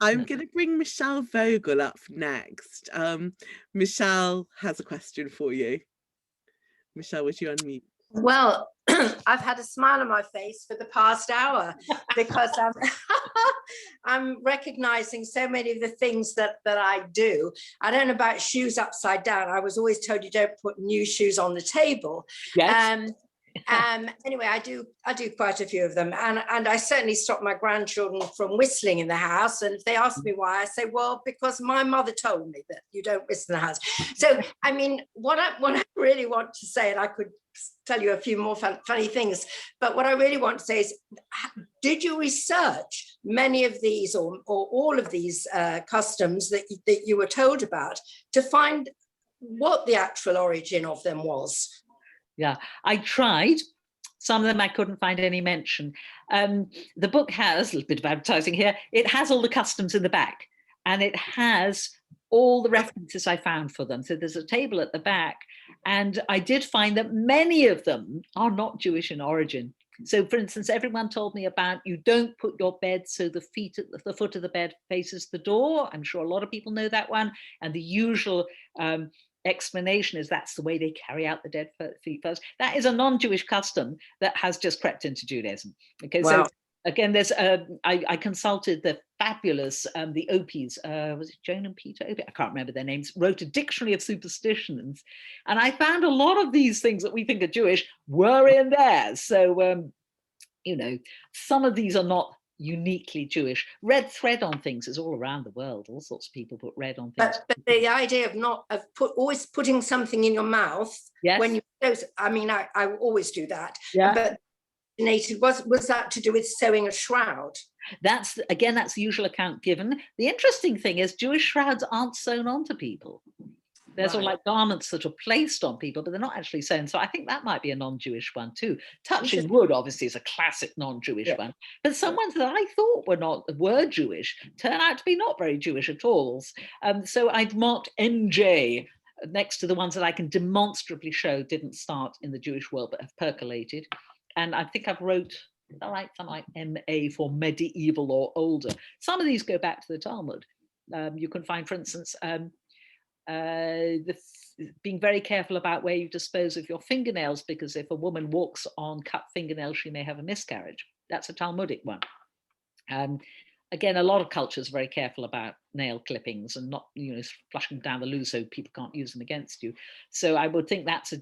I'm going to bring Michelle Vogel up next. Michelle has a question for you. Michelle, would you unmute? Well, I've had a smile on my face for the past hour, because I'm recognizing so many of the things that I do. I don't know about shoes upside down. I was always told you don't put new shoes on the table. Yes. Anyway, I do quite a few of them, and I certainly stop my grandchildren from whistling in the house. And if they ask me why, I say, well, because my mother told me that you don't whistle in the house. So, I mean, what I really want to say, and I could tell you a few more funny things, but what I really want to say is, did you research many of these or all of these customs that you were told about to find what the actual origin of them was? Yeah, I tried. Some of them I couldn't find any mention. The book has, a little bit of advertising here, it has all the customs in the back, and it has all the references I found for them. So there's a table at the back, and I did find that many of them are not Jewish in origin. So, for instance, everyone told me about, you don't put your bed so the foot of the bed faces the door. I'm sure a lot of people know that one. And the usual explanation is that's the way they carry out the dead feet first. That is a non-Jewish custom that has just crept into Judaism. Okay, wow. So again, there's I consulted the fabulous the Opis, was it Joan and Peter Opie? I can't remember their names, wrote a dictionary of superstitions, and I found a lot of these things that we think are Jewish were in there. So some of these are not uniquely Jewish. Red thread on things is all around the world. All sorts of people put red on things. But the idea of always putting something in your mouth, yes, when you close, I mean, I always do that. Yeah. But was that to do with sewing a shroud? That's the usual account given. The interesting thing is Jewish shrouds aren't sewn onto people. They're sort of Right. like garments that are placed on people, but they're not actually sewn. So I think that might be a non-Jewish one too. Touching wood, obviously, is a classic non-Jewish one. But some ones that I thought were Jewish turn out to be not very Jewish at all. So I'd marked MJ next to the ones that I can demonstrably show didn't start in the Jewish world but have percolated. And I think I've wrote something like MA for medieval or older. Some of these go back to the Talmud. You can find, for instance, being very careful about where you dispose of your fingernails, because if a woman walks on cut fingernails, she may have a miscarriage. That's a Talmudic one. Again, a lot of cultures are very careful about nail clippings and not, flushing down the loo so people can't use them against you. So I would think that's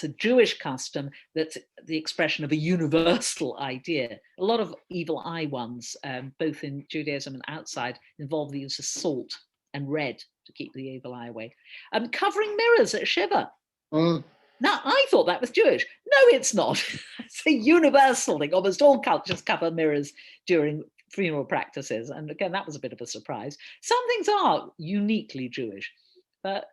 a Jewish custom that's the expression of a universal idea. A lot of evil eye ones, both in Judaism and outside, involve the use of salt and red to keep the evil eye away. Covering mirrors at Shiva. Now, I thought that was Jewish. No, it's not. It's a universal thing. Almost all cultures cover mirrors during funeral practices. And again, that was a bit of a surprise. Some things are uniquely Jewish, but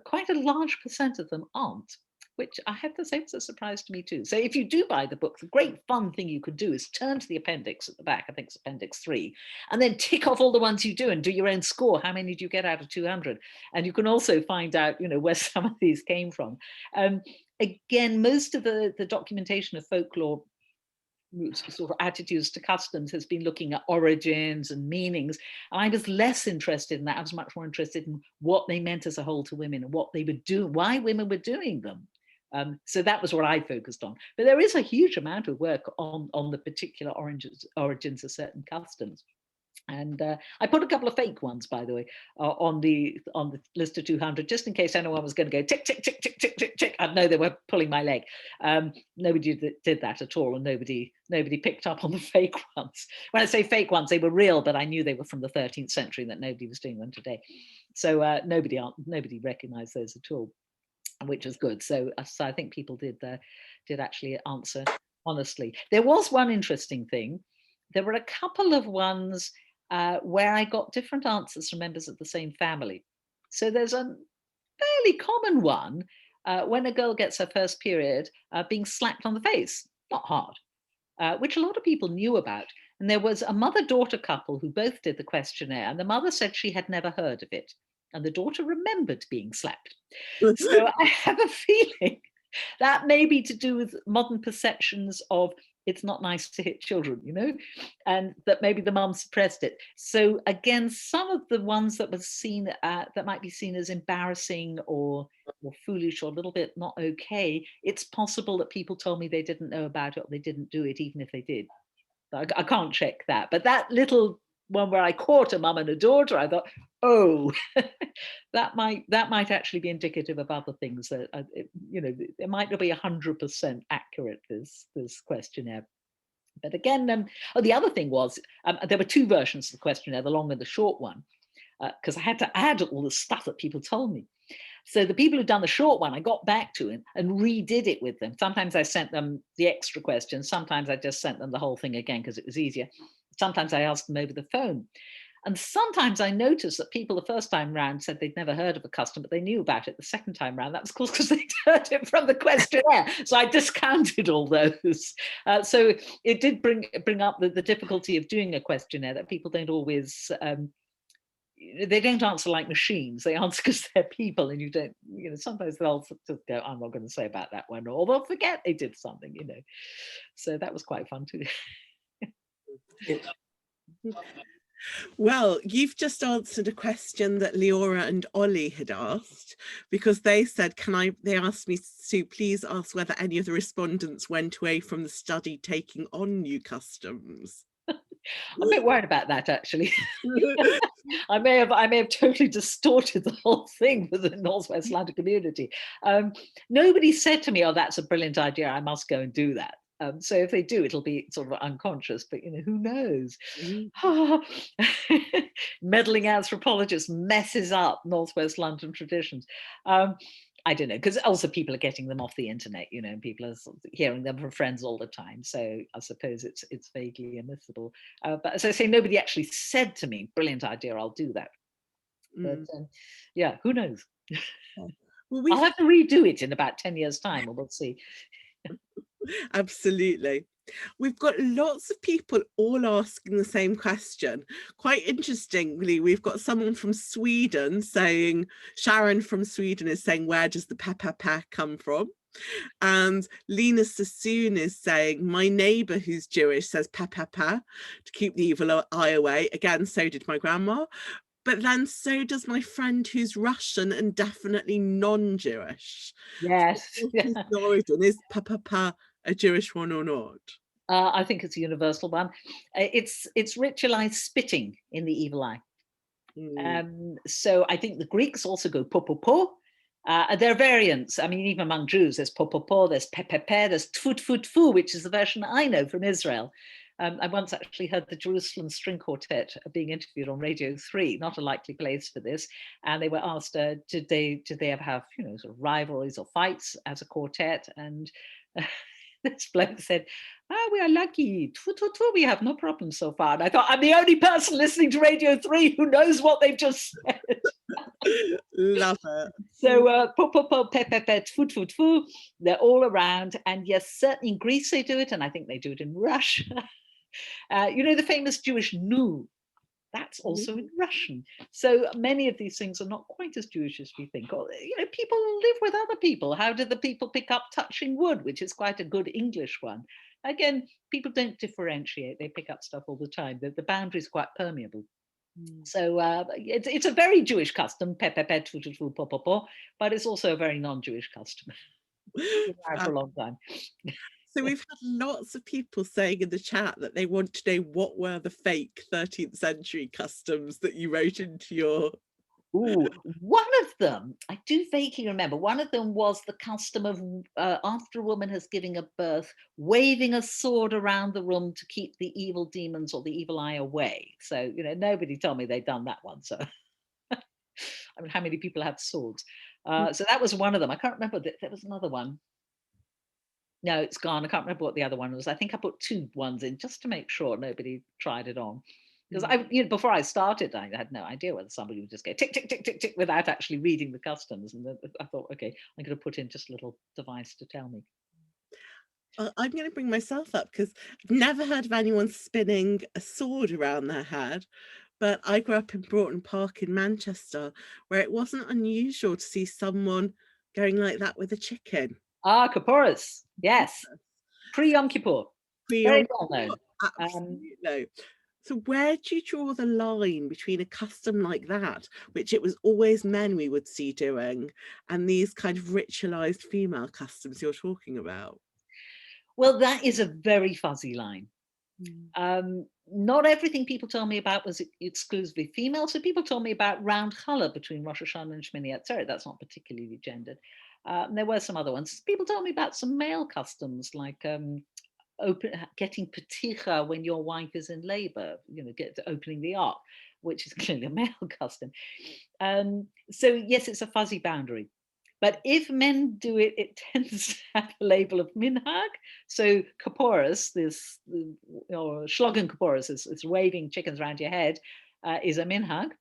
quite a large percent of them aren't, which I have to say was a surprise to me too. So if you do buy the book, the great fun thing you could do is turn to the appendix at the back, I think it's Appendix 3, and then tick off all the ones you do and do your own score. How many do you get out of 200? And you can also find out, where some of these came from. Again, most of the documentation of folklore sort of attitudes to customs has been looking at origins and meanings. And I was less interested in that. I was much more interested in what they meant as a whole to women and what they would do, why women were doing them. So that was what I focused on. But there is a huge amount of work on the particular origins of certain customs. And I put a couple of fake ones, by the way, on the list of 200, just in case anyone was going to go tick, tick, tick, tick, tick, tick, tick. I know they were pulling my leg. Nobody did that at all, and nobody picked up on the fake ones. When I say fake ones, they were real, but I knew they were from the 13th century, that nobody was doing them today. So nobody recognized those at all, which was good. So I think people did actually answer honestly. There was one interesting thing. There were a couple of ones where I got different answers from members of the same family. So there's a fairly common one when a girl gets her first period, being slapped on the face, not hard, which a lot of people knew about. And there was a mother-daughter couple who both did the questionnaire, and the mother said she had never heard of it, and the daughter remembered being slapped. So I have a feeling that may be to do with modern perceptions of it's not nice to hit children, and that maybe the mum suppressed it. So again, some of the ones that was seen that might be seen as embarrassing or foolish or a little bit not okay, it's possible that people told me they didn't know about it or they didn't do it, even if they did. I can't check that. But that little one where I caught a mum and a daughter, I thought, oh, that might actually be indicative of other things. That it might not be 100% accurate, this questionnaire. But again, the other thing was there were two versions of the questionnaire, the long and the short one, because I had to add all the stuff that people told me. So the people who'd done the short one, I got back to and redid it with them. Sometimes I sent them the extra questions. Sometimes I just sent them the whole thing again because it was easier. Sometimes I asked them over the phone. And sometimes I noticed that people the first time round said they'd never heard of a custom, but they knew about it the second time round. That was, of course, because they'd heard it from the questionnaire. So I discounted all those. So it did bring up the difficulty of doing a questionnaire, that people don't always, they don't answer like machines. They answer because they're people, and you don't, sometimes they'll just go, I'm not going to say about that one, or they'll forget they did something, So that was quite fun too. Well, you've just answered a question that Leora and Ollie had asked, because they said, they asked me to please ask whether any of the respondents went away from the study taking on new customs. I'm a bit worried about that, actually. I may have totally distorted the whole thing for the Northwest London community. Nobody said to me, oh, that's a brilliant idea, I must go and do that. So if they do, it'll be sort of unconscious, but who knows? Meddling anthropologist messes up Northwest London traditions. I don't know, because also people are getting them off the internet, and people are sort of hearing them from friends all the time. So I suppose it's vaguely admissible. But as I say, nobody actually said to me, brilliant idea, I'll do that. But yeah, who knows? Well, I'll have to redo it in about 10 years' time, and we'll see. Absolutely. We've got lots of people all asking the same question. Quite interestingly, we've got someone from Sweden saying, Sharon from Sweden is saying, where does the pepper come from? And Lena Sassoon is saying, my neighbour who's Jewish says pepper to keep the evil eye away. Again, so did my grandma. But then so does my friend who's Russian and definitely non-Jewish. Yes. So what is the origin? Is papa a Jewish one or not? I think it's a universal one. It's ritualized spitting in the evil eye. So I think the Greeks also go po. There are variants. I mean, even among Jews, there's po, there's pepepe, there's tfu, which is the version I know from Israel. I once actually heard the Jerusalem String Quartet being interviewed on Radio 3, not a likely place for this. And they were asked, did they ever have, sort of rivalries or fights as a quartet? And this bloke said, we are lucky, we have no problem so far. And I thought, I'm the only person listening to Radio 3 who knows what they've just said. Love it. So po, pepepe, tfu, they're all around. And yes, certainly in Greece they do it, and I think they do it in Russia. The famous Jewish nu, that's also in Russian. So many of these things are not quite as Jewish as we think. Or, people live with other people. How do the people pick up touching wood, which is quite a good English one? Again, people don't differentiate. They pick up stuff all the time. The boundary is quite permeable. So it's a very Jewish custom, pepepe, tfu, po, but it's also a very non-Jewish custom. For a long time. So we've had lots of people saying in the chat that they want to know what were the fake 13th century customs that you wrote into your... Ooh, one of them, I do vaguely remember, one of them was the custom of, after a woman has given a birth, waving a sword around the room to keep the evil demons or the evil eye away. So, nobody told me they'd done that one. So, I mean, how many people have swords? So that was one of them. I can't remember, there was another one. No, it's gone. I can't remember what the other one was. I think I put 2 ones in just to make sure nobody tried it on. Because before I started, I had no idea whether somebody would just go tick, tick, tick, tick, tick without actually reading the customs. And then I thought, okay, I'm going to put in just a little device to tell me. I'm going to bring myself up because I've never heard of anyone spinning a sword around their head. But I grew up in Broughton Park in Manchester, where it wasn't unusual to see someone going like that with a chicken. Kippuris, yes. Pre-Yom Kippur. Very well known. Absolutely. So where do you draw the line between a custom like that, which it was always men we would see doing, and these kind of ritualized female customs you're talking about? Well, that is a very fuzzy line. Not everything people told me about was exclusively female. So people told me about round challah between Rosh Hashanah and Shmini Atzeret. That's not particularly gendered. There were some other ones. People told me about some male customs, like getting peticha when your wife is in labor, opening the ark, which is clearly a male custom. So yes, it's a fuzzy boundary. But if men do it, it tends to have the label of minhag. So kaporas, or shlogan kaporas, is waving chickens around your head, is a minhag.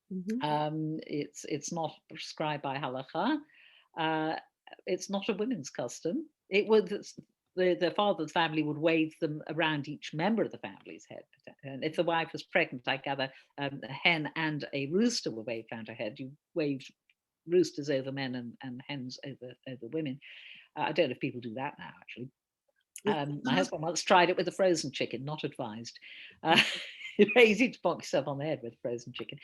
It's not prescribed by halacha. It's not a women's custom. It was the father of the family would wave them around each member of the family's head. And if the wife was pregnant, I gather a hen and a rooster were waved around her head. You waved roosters over men and hens over women. I don't know if people do that now, actually. My husband once tried it with a frozen chicken, not advised. It's easy to bonk yourself on the head with a frozen chicken.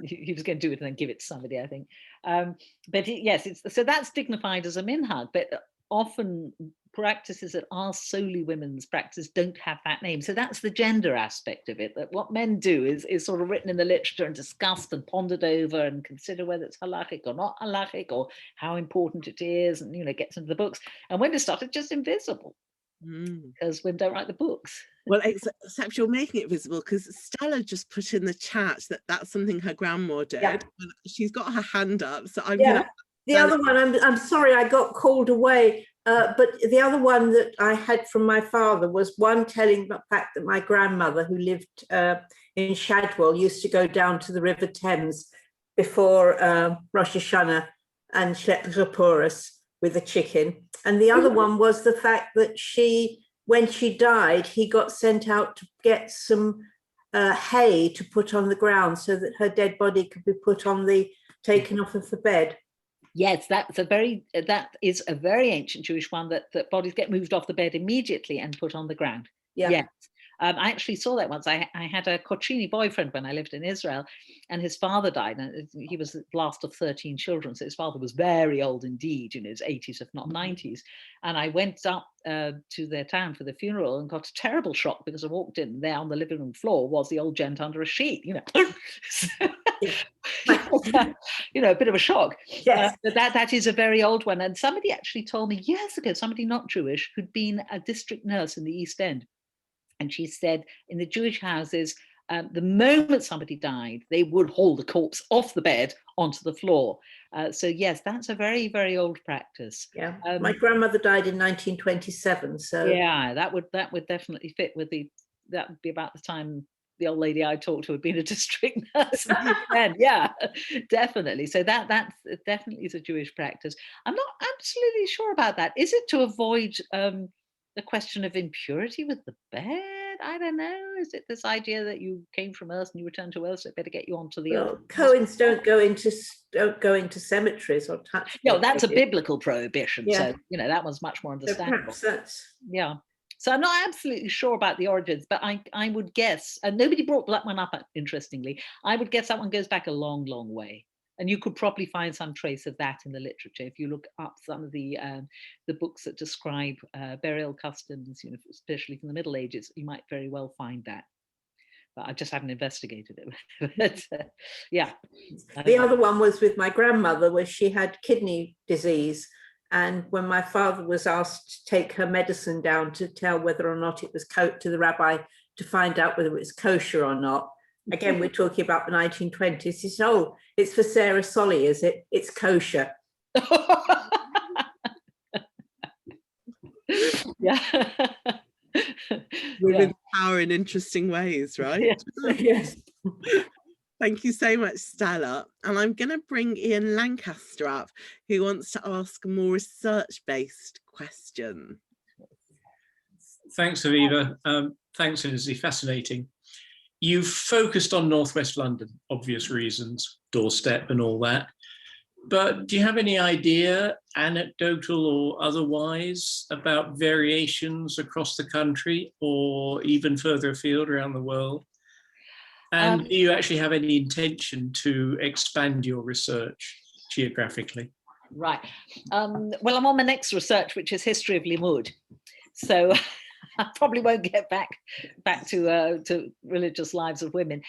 He was going to do it and then give it to somebody, I think. But yes, so that's dignified as a minhag, but often practices that are solely women's practices don't have that name. So that's the gender aspect of it, that what men do is sort of written in the literature and discussed and pondered over and consider whether it's halachic or not halachic or how important it is, and gets into the books. And when it started, just invisible. Because women don't write the books. Well, except you're making it visible, because Stella just put in the chat that that's something her grandma did. Yeah. She's got her hand up, so I'm gonna... The other one, I'm sorry, I got called away, but the other one that I had from my father was one telling the fact that my grandmother, who lived in Shadwell, used to go down to the River Thames before Rosh Hashanah and Shepherus with the chicken. And the other one was the fact that when she died, he got sent out to get some hay to put on the ground so that her dead body could be taken off of the bed. Yes, that is a very ancient Jewish one, that bodies get moved off the bed immediately and put on the ground. Yeah. Yes. I actually saw that once. I had a Kochini boyfriend when I lived in Israel, and his father died, and he was the last of 13 children. So his father was very old indeed, in his 80s, if not 90s. And I went up to their town for the funeral and got a terrible shock, because I walked in, and there on the living room floor was the old gent under a sheet, a bit of a shock. Yes. But that is a very old one. And somebody actually told me years ago, somebody not Jewish, who'd been a district nurse in the East End. And she said in the Jewish houses, the moment somebody died, they would haul the corpse off the bed onto the floor. So yes, that's a very, very old practice. Yeah, my grandmother died in 1927. So yeah, that would definitely fit with that would be about the time the old lady I talked to had been a district nurse. And yeah, definitely. So that definitely is a Jewish practice. I'm not absolutely sure about that. Is it to avoid the question of impurity with the bed? I don't know. Is it this idea that you came from Earth and you return to Earth, so it better get you onto the Earth? Cohens don't go into cemeteries or touch. No, that's a biblical prohibition. Yeah. So that one's much more understandable. So that's... Yeah. So I'm not absolutely sure about the origins, but I would guess, and nobody brought that one up, interestingly, I would guess that one goes back a long, long way. And you could probably find some trace of that in the literature. If you look up some of the books that describe burial customs, especially from the Middle Ages, you might very well find that. But I just haven't investigated it. But, yeah. The other one was with my grandmother, where she had kidney disease. And when my father was asked to take her medicine down to tell whether or not it was to the rabbi to find out whether it was kosher or not, again, we're talking about the 1920s. He said, "Oh, it's for Sarah Solly, is it? It's kosher." Yeah. Women's power in interesting ways, right? Yes. Thank you so much, Stella. And I'm going to bring Ian Lancaster up, who wants to ask a more research-based question. Thanks, Aviva. Thanks, Lindsay. Fascinating. You've focused on Northwest London, obvious reasons, doorstep and all that. But do you have any idea, anecdotal or otherwise, about variations across the country or even further afield around the world? And do you actually have any intention to expand your research geographically? Right. Well, I'm on my next research, which is history of Limud. So I probably won't get back to religious lives of women.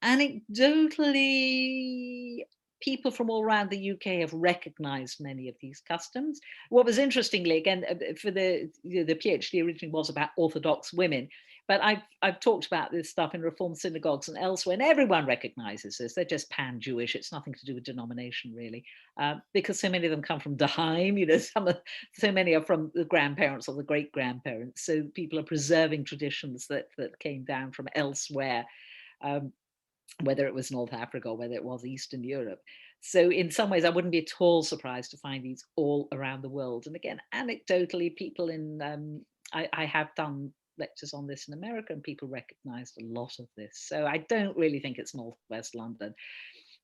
Anecdotally, people from all around the UK have recognised many of these customs. What was interestingly, again, for the PhD originally was about Orthodox women, but I've talked about this stuff in Reform synagogues and elsewhere, and everyone recognises this. They're just pan-Jewish. It's nothing to do with denomination, really, because so many of them come from Daheim. So many are from the grandparents or the great-grandparents. So people are preserving traditions that came down from elsewhere. Whether it was North Africa or whether it was Eastern Europe. So in some ways, I wouldn't be at all surprised to find these all around the world. And again, anecdotally, people in, I have done lectures on this in America, and people recognized a lot of this. So I don't really think it's Northwest London.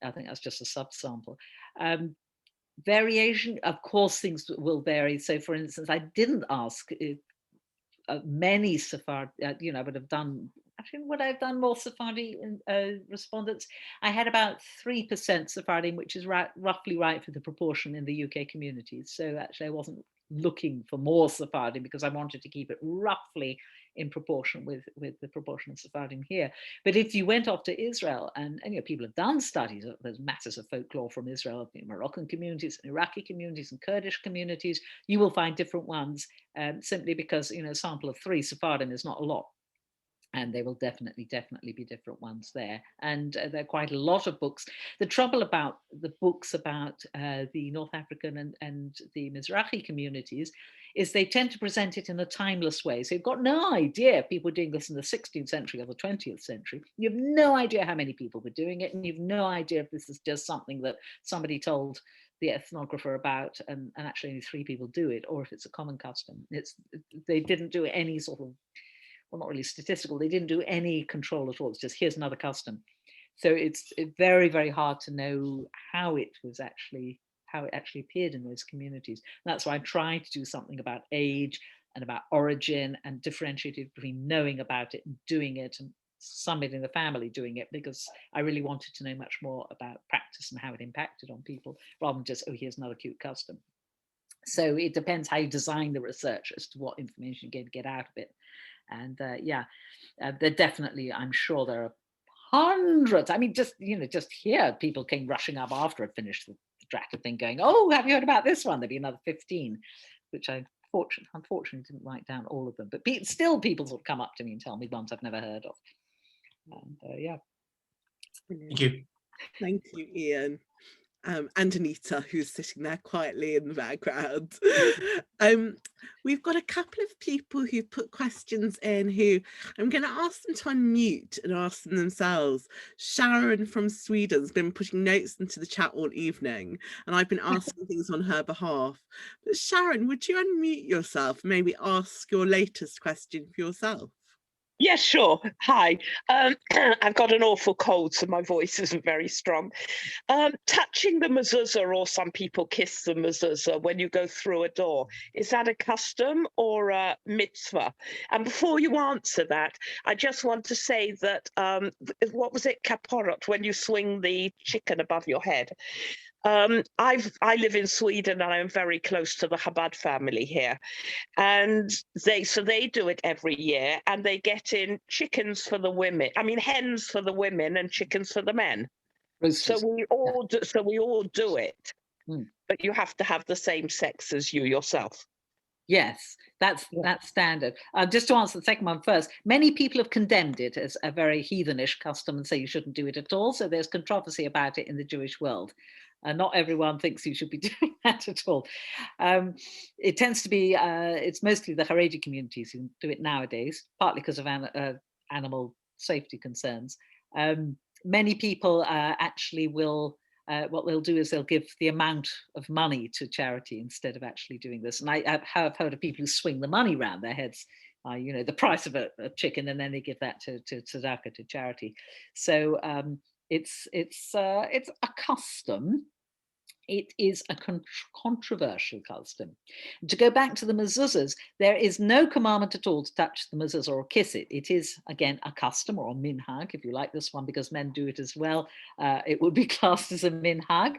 I think that's just a subsample. Variation, of course, things will vary. So for instance, I didn't ask many Sephardi, I would have done, actually, would I have done more Sephardi respondents? I had about 3% Sephardi, which is roughly right for the proportion in the UK communities. So actually I wasn't looking for more Sephardi because I wanted to keep it roughly in proportion with the proportion of Sephardim here. But if you went off to Israel, and people have done studies, there's masses of folklore from Israel, Moroccan communities, Iraqi communities, and Kurdish communities, you will find different ones simply because, a sample of 3 Sephardim is not a lot. And there will definitely be different ones there. And there are quite a lot of books. The trouble about the books about the North African and the Mizrahi communities is they tend to present it in a timeless way. So you've got no idea if people were doing this in the 16th century or the 20th century. You have no idea how many people were doing it. And you've no idea if this is just something that somebody told the ethnographer about and actually only 3 people do it, or if it's a common custom. They didn't do any sort of, well, not really statistical, they didn't do any control at all. It's just, here's another custom. So it's very, very hard to know how it actually appeared in those communities. And that's why I try to do something about age and about origin and differentiated between knowing about it and doing it, and somebody in the family doing it, because I really wanted to know much more about practice and how it impacted on people, rather than just, oh, here's another cute custom. So it depends how you design the research as to what information you're going to get out of it. And there definitely, I'm sure there are hundreds. I mean, just here, people came rushing up after I'd finished the Dratted thing going, oh, have you heard about this one? There'd be another 15, which I unfortunately didn't write down all of them. But still people sort of come up to me and tell me ones I've never heard of. And yeah. Thank you. Thank you, Ian. And Anita, who's sitting there quietly in the background. We've got a couple of people who put questions in who I'm going to ask them to unmute and ask them themselves. Sharon from Sweden has been putting notes into the chat all evening, and I've been asking things on her behalf. But Sharon, would you unmute yourself, maybe ask your latest question for yourself? Yes, sure. Hi. I've got an awful cold, so my voice isn't very strong. Touching the mezuzah, or some people kiss the mezuzah when you go through a door, is that a custom or a mitzvah? And before you answer that, I just want to say that, what was it, kaporot, when you swing the chicken above your head? I live in Sweden and I'm very close to the Chabad family here, and they do it every year, and they get in chickens for the women. I mean, hens for the women and chickens for the men. Roosters. So we all do it, but you have to have the same sex as you yourself. Yes, that's standard. Just to answer the second one first, many people have condemned it as a very heathenish custom and say you shouldn't do it at all. So there's controversy about it in the Jewish world. Not everyone thinks you should be doing that at all. It tends to be, it's mostly the Haredi communities who do it nowadays, partly because of animal safety concerns. Many people actually will, what they'll do is they'll give the amount of money to charity instead of actually doing this. And I have heard of people who swing the money around their heads, the price of a chicken, and then they give that to tzedakah, to charity. So it's a custom. It is a controversial custom. To go back to the mezuzahs, there is no commandment at all to touch the mezuzah or kiss it. It is, again, a custom, or a minhag, if you like this one, because men do it as well. It would be classed as a minhag.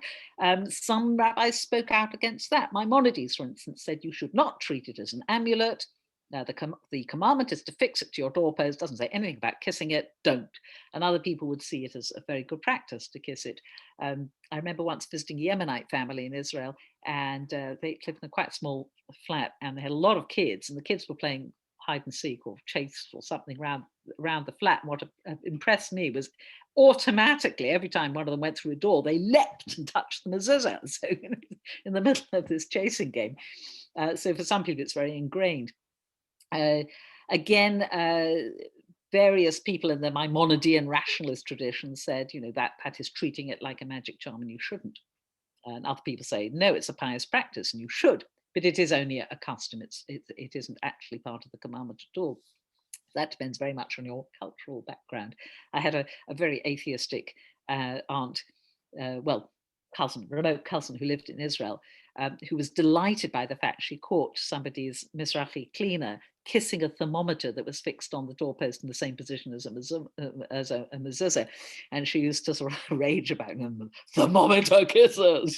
Some rabbis spoke out against that. Maimonides, for instance, said you should not treat it as an amulet. The commandment is to fix it to your doorpost, doesn't say anything about kissing it, don't. And other people would see it as a very good practice to kiss it. I remember once visiting a Yemenite family in Israel, and they lived in a quite small flat, and they had a lot of kids, and the kids were playing hide and seek or chase or something around the flat. And what impressed me was automatically, every time one of them went through a door, they leapt and touched the mezuzah. So in the middle of this chasing game. So for some people, it's very ingrained. Again, various people in the Maimonidean rationalist tradition said, that is treating it like a magic charm and you shouldn't. And other people say, no, it's a pious practice and you should, but it is only a custom. It isn't actually part of the commandment at all. That depends very much on your cultural background. I had a very atheistic aunt, remote cousin who lived in Israel, who was delighted by the fact she caught somebody's Mizrahi cleaner kissing a thermometer that was fixed on the doorpost in the same position as a mezuzah. And she used to sort of rage about them, thermometer kissers,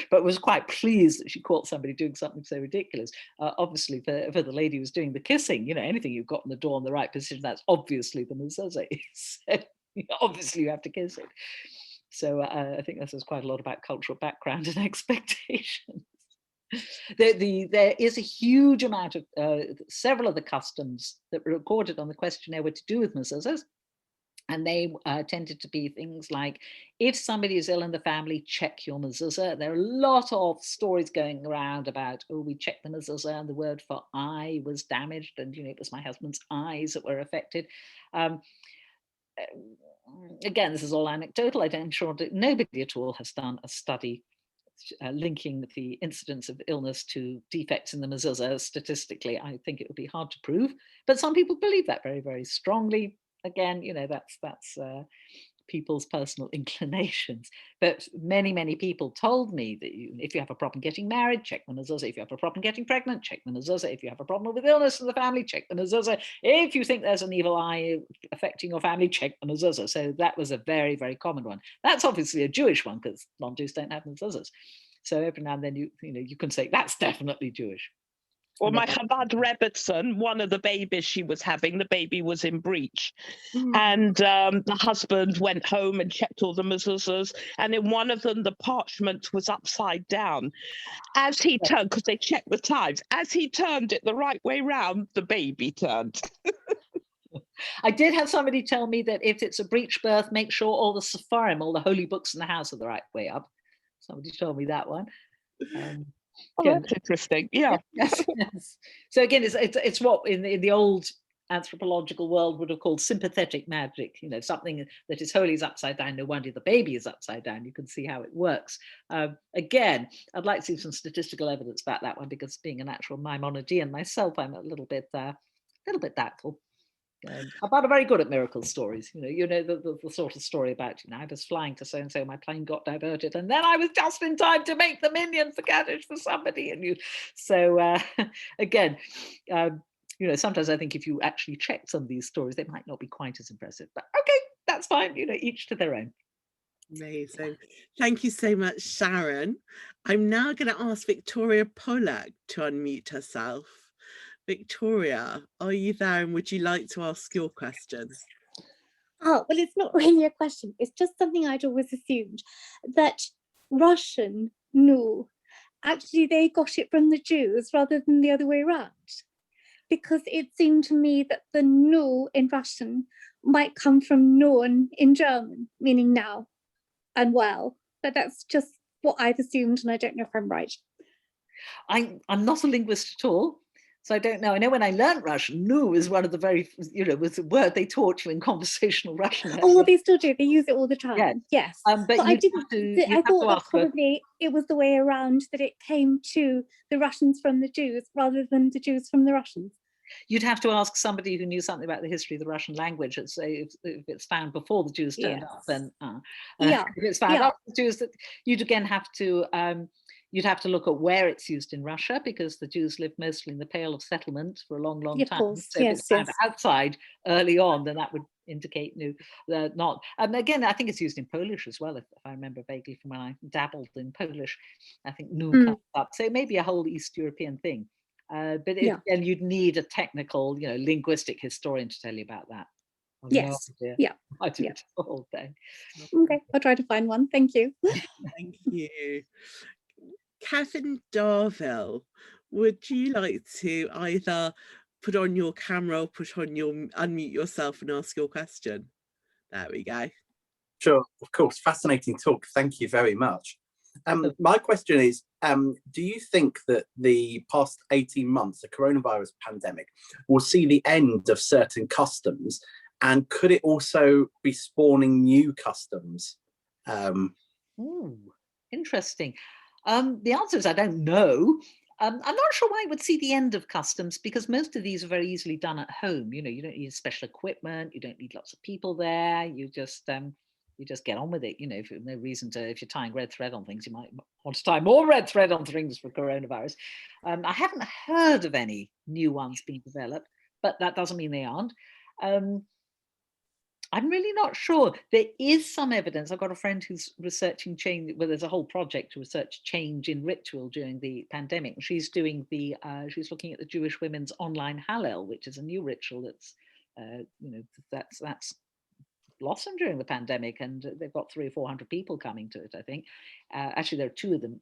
but was quite pleased that she caught somebody doing something so ridiculous. Obviously, for the lady who was doing the kissing, anything you've got on the door in the right position, that's obviously the mezuzah. So obviously, you have to kiss it. So I think this is quite a lot about cultural background and expectations. There is a huge amount of, several of the customs that were recorded on the questionnaire were to do with mezuzahs. And they tended to be things like, if somebody is ill in the family, check your mezuzah. There are a lot of stories going around about, oh, we checked the mezuzah and the word for eye was damaged, and it was my husband's eyes that were affected. Again, this is all anecdotal. I'm sure that nobody at all has done a study linking the incidence of illness to defects in the mezuzah. Statistically, I think it would be hard to prove, but some people believe that very, very strongly. Again, that's people's personal inclinations. But many people told me that if you have a problem getting married, check the mezuzah. If you have a problem getting pregnant, check the mezuzah. If you have a problem with illness in the family, check the mezuzah. If you think there's an evil eye affecting your family, check the mezuzah. So that was a very, very common one. That's obviously a Jewish one, because non-Jews don't have mezuzahs. So every now and then you can say that's definitely Jewish. Well, my Chabad Rebbetzin, one of the babies she was having, the baby was in breech. And the husband went home and checked all the mezuzahs. And in one of them, the parchment was upside down. As he turned, because they checked the times, as he turned it the right way round, the baby turned. I did have somebody tell me that if it's a breech birth, make sure all the Sepharim, all the holy books in the house, are the right way up. Somebody told me that one. That's interesting. Yeah. Yes. So again, it's what in the old anthropological world would have called sympathetic magic. Something that is holy is upside down. No wonder the baby is upside down. You can see how it works. Again, I'd like to see some statistical evidence about that one, because being a natural Maimonidean myself, I'm a little bit doubtful. I'm not very good at miracle stories. The sort of story about, I was flying to so-and-so, my plane got diverted, and then I was just in time to make the minion for Kaddish for somebody. Again, sometimes I think if you actually check some of these stories, they might not be quite as impressive, but okay, that's fine. Each to their own. Amazing. Thank you so much, Sharon. I'm now going to ask Victoria Pollack to unmute herself. Victoria, are you there, and would you like to ask your question? Oh, well, it's not really a question. It's just something I'd always assumed, that Russian nu, actually they got it from the Jews rather than the other way around. Because it seemed to me that the nu in Russian might come from nun in German, meaning now and well. But that's just what I've assumed, and I don't know if I'm right. I'm not a linguist at all. So I don't know. I know when I learned Russian, nu is one of the very, was a word they taught you in conversational Russian. Oh, well, they still do. They use it all the time. Yes. But I didn't. I thought that probably it was the way around, that it came to the Russians from the Jews rather than the Jews from the Russians. You'd have to ask somebody who knew something about the history of the Russian language. And say if it's found before the Jews turned up, then if it's found after the Jews, that you'd again have to. You'd have to look at where it's used in Russia, because the Jews lived mostly in the Pale of Settlement for a long, long time. Course. So if it's found outside early on, then that would indicate not. And again, I think it's used in Polish as well, if I remember vaguely from when I dabbled in Polish. I think nu comes up. So maybe a whole East European thing. But then you'd need a technical, linguistic historian to tell you about that. Yes. I do it the whole day. Okay, I'll try to find one. Thank you. Thank you. Kevin Darville, would you like to either put on your camera or unmute yourself and ask your question? There we go. Sure, of course. Fascinating talk. Thank you very much. My question is, do you think that the past 18 months, the coronavirus pandemic, will see the end of certain customs? And could it also be spawning new customs? Interesting. The answer is I don't know. I'm not sure why I would see the end of customs, because most of these are very easily done at home. You don't need special equipment. You don't need lots of people there. You just get on with it. If there's no reason to, if you're tying red thread on things, you might want to tie more red thread on things for coronavirus. I haven't heard of any new ones being developed, but that doesn't mean they aren't. I'm really not sure. There is some evidence. I've got a friend who's researching change. Well, there's a whole project to research change in ritual during the pandemic. She's doing she's looking at the Jewish women's online Hallel, which is a new ritual that's blossomed during the pandemic, and they've got 300 or 400 people coming to it. I think actually there are two of them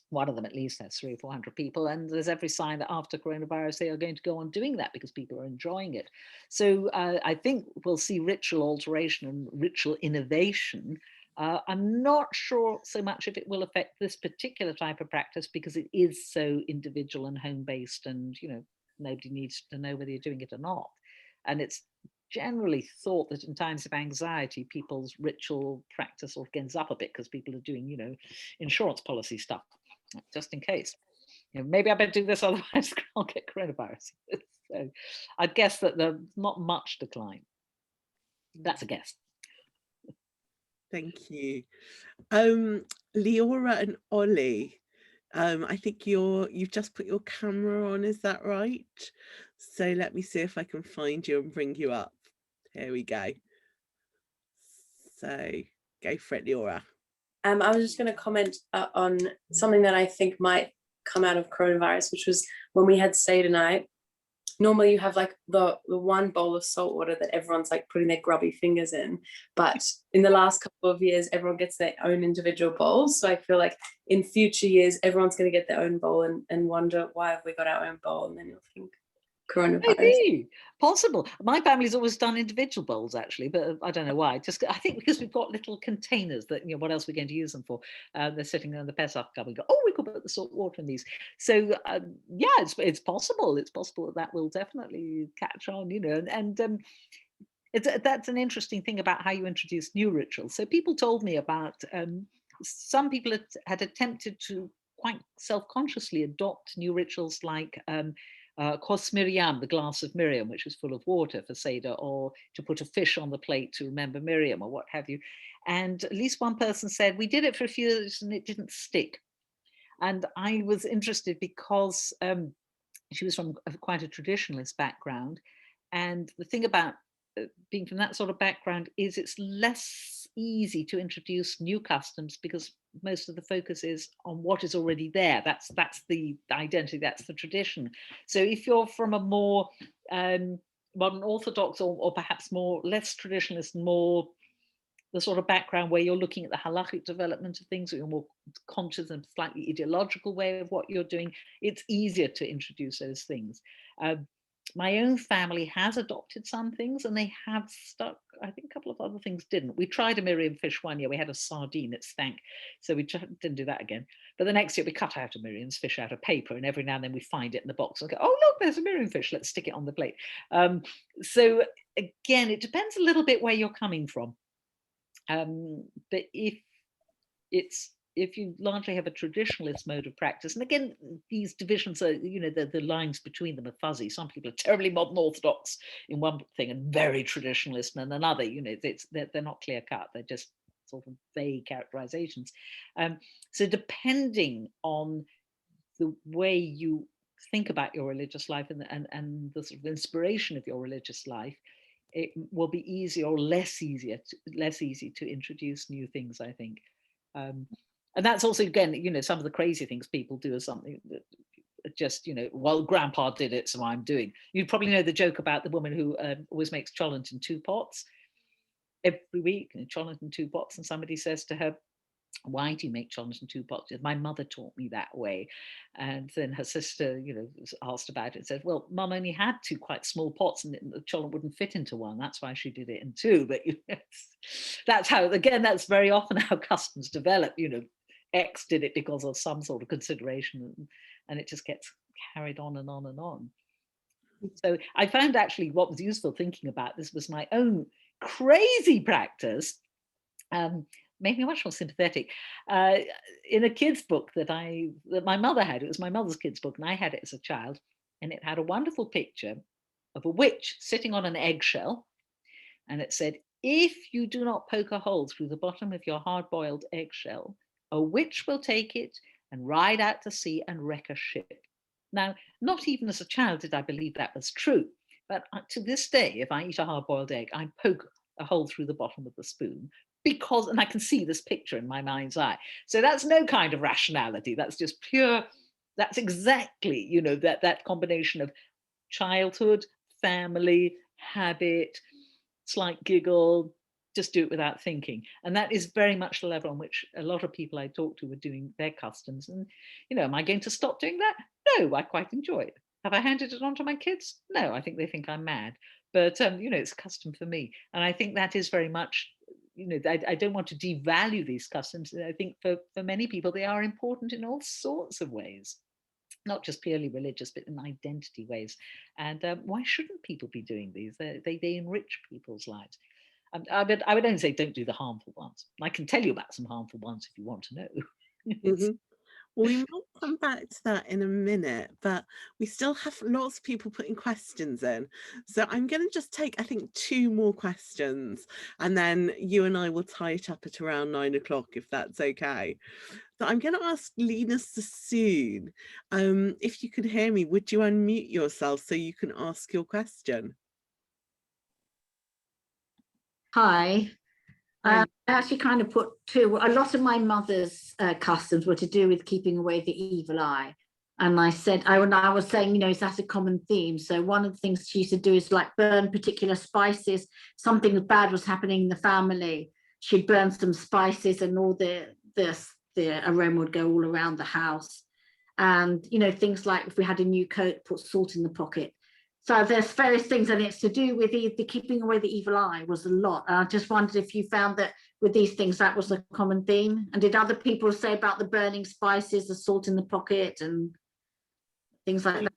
One of them at least has 300 or 400 people, and there's every sign that after coronavirus they are going to go on doing that because people are enjoying it. So I think we'll see ritual alteration and ritual innovation. I'm not sure so much if it will affect this particular type of practice because it is so individual and home-based, and nobody needs to know whether you're doing it or not. And it's generally thought that in times of anxiety, people's ritual practice sort of gets up a bit because people are doing, insurance policy stuff, just in case. Maybe I better do this, otherwise I'll get coronavirus. So I'd guess that there's not much decline. That's a guess. Thank you. Leora and Ollie, I think you've just put your camera on, is that right? So let me see if I can find you and bring you up. Here we go. So go for it, Leora. I was just going to comment on something that I think might come out of coronavirus, which was when we had Seder night. Normally you have like the one bowl of salt water that everyone's like putting their grubby fingers in. But in the last couple of years, everyone gets their own individual bowls. So I feel like in future years, everyone's going to get their own bowl and wonder, why have we got our own bowl? And then you'll think coronavirus. Maybe possible. My family's always done individual bowls actually, but I don't know why. I think because we've got little containers that what else we're going to use them for. They're sitting on the Pesach cup and go, oh, we could put the salt water in these. So yeah, it's possible. It's possible that will definitely catch on. And that's an interesting thing about how you introduce new rituals. So people told me about some people had attempted to quite self-consciously adopt new rituals like Kos Miriam, the glass of Miriam, which is full of water for Seder, or to put a fish on the plate to remember Miriam, or what have you. And at least one person said, we did it for a few years and it didn't stick. And I was interested because she was from quite a traditionalist background. And the thing about being from that sort of background is it's less easy to introduce new customs because most of the focus is on what is already there. That's the identity, that's the tradition. So if you're from a more modern Orthodox or perhaps more less traditionalist, more the sort of background where you're looking at the halachic development of things, or you're more conscious and slightly ideological way of what you're doing, it's easier to introduce those things. My own family has adopted some things and they have stuck. I think a couple of other things didn't. We tried a Miriam fish one year. We had a sardine, it stank. So we didn't do that again. But the next year we cut out a Miriam's fish out of paper, and every now and then we find it in the box and go, oh, look, there's a Miriam fish. Let's stick it on the plate. So again, it depends a little bit where you're coming from. But if you largely have a traditionalist mode of practice, and again, these divisions are, the lines between them are fuzzy. Some people are terribly modern Orthodox in one thing and very traditionalist in another. They're not clear cut. They're just sort of vague characterizations. So depending on the way you think about your religious life and the sort of inspiration of your religious life, it will be easier or less easy to introduce new things, I think. And that's also, again, some of the crazy things people do is something that just, well, grandpa did it, so I'm doing. You probably know the joke about the woman who always makes cholent in 2 pots every week, cholent in 2 pots, and somebody says to her, why do you make cholent in 2 pots? My mother taught me that way. And then her sister, asked about it and said, well, mum only had 2 quite small pots and the cholent wouldn't fit into one. That's why she did it in 2. But that's how, again, that's very often how customs develop. X did it because of some sort of consideration, and it just gets carried on and on and on. So I found actually what was useful thinking about this was my own crazy practice. Made me much more sympathetic. In a kid's book that my mother had, it was my mother's kid's book, and I had it as a child, and it had a wonderful picture of a witch sitting on an eggshell, and it said, if you do not poke a hole through the bottom of your hard-boiled eggshell, a witch will take it and ride out to sea and wreck a ship. Now, not even as a child did I believe that was true, but to this day, if I eat a hard-boiled egg, I poke a hole through the bottom of the spoon, and I can see this picture in my mind's eye. So that's no kind of rationality. That's just pure, that's exactly, that combination of childhood, family, habit, slight giggle, just do it without thinking. And that is very much the level on which a lot of people I talk to were doing their customs. And, am I going to stop doing that? No, I quite enjoy it. Have I handed it on to my kids? No, I think they think I'm mad. But, it's a custom for me. And I think that is very much, I don't want to devalue these customs. I think for many people, they are important in all sorts of ways, not just purely religious, but in identity ways. And why shouldn't people be doing these? They enrich people's lives. I would only say don't do the harmful ones. I can tell you about some harmful ones if you want to know. Well, we might come back to that in a minute, but we still have lots of people putting questions in. So I'm going to just take, I think, 2 more questions, and then you and I will tie it up at around 9 o'clock, if that's okay. So I'm going to ask Lena Sassoon, if you can hear me, would you unmute yourself so you can ask your question? Hi. I actually kind of put 2. A lot of my mother's customs were to do with keeping away the evil eye. And I said, I was saying, is that a common theme? So one of the things she used to do is like burn particular spices. Something bad was happening in the family. She'd burn some spices and all the aroma would go all around the house. And, things like if we had a new coat, put salt in the pocket. So there's various things, and it's to do with the keeping away the evil eye was a lot. And I just wondered if you found that with these things, that was a common theme. And did other people say about the burning spices, the salt in the pocket and things like that?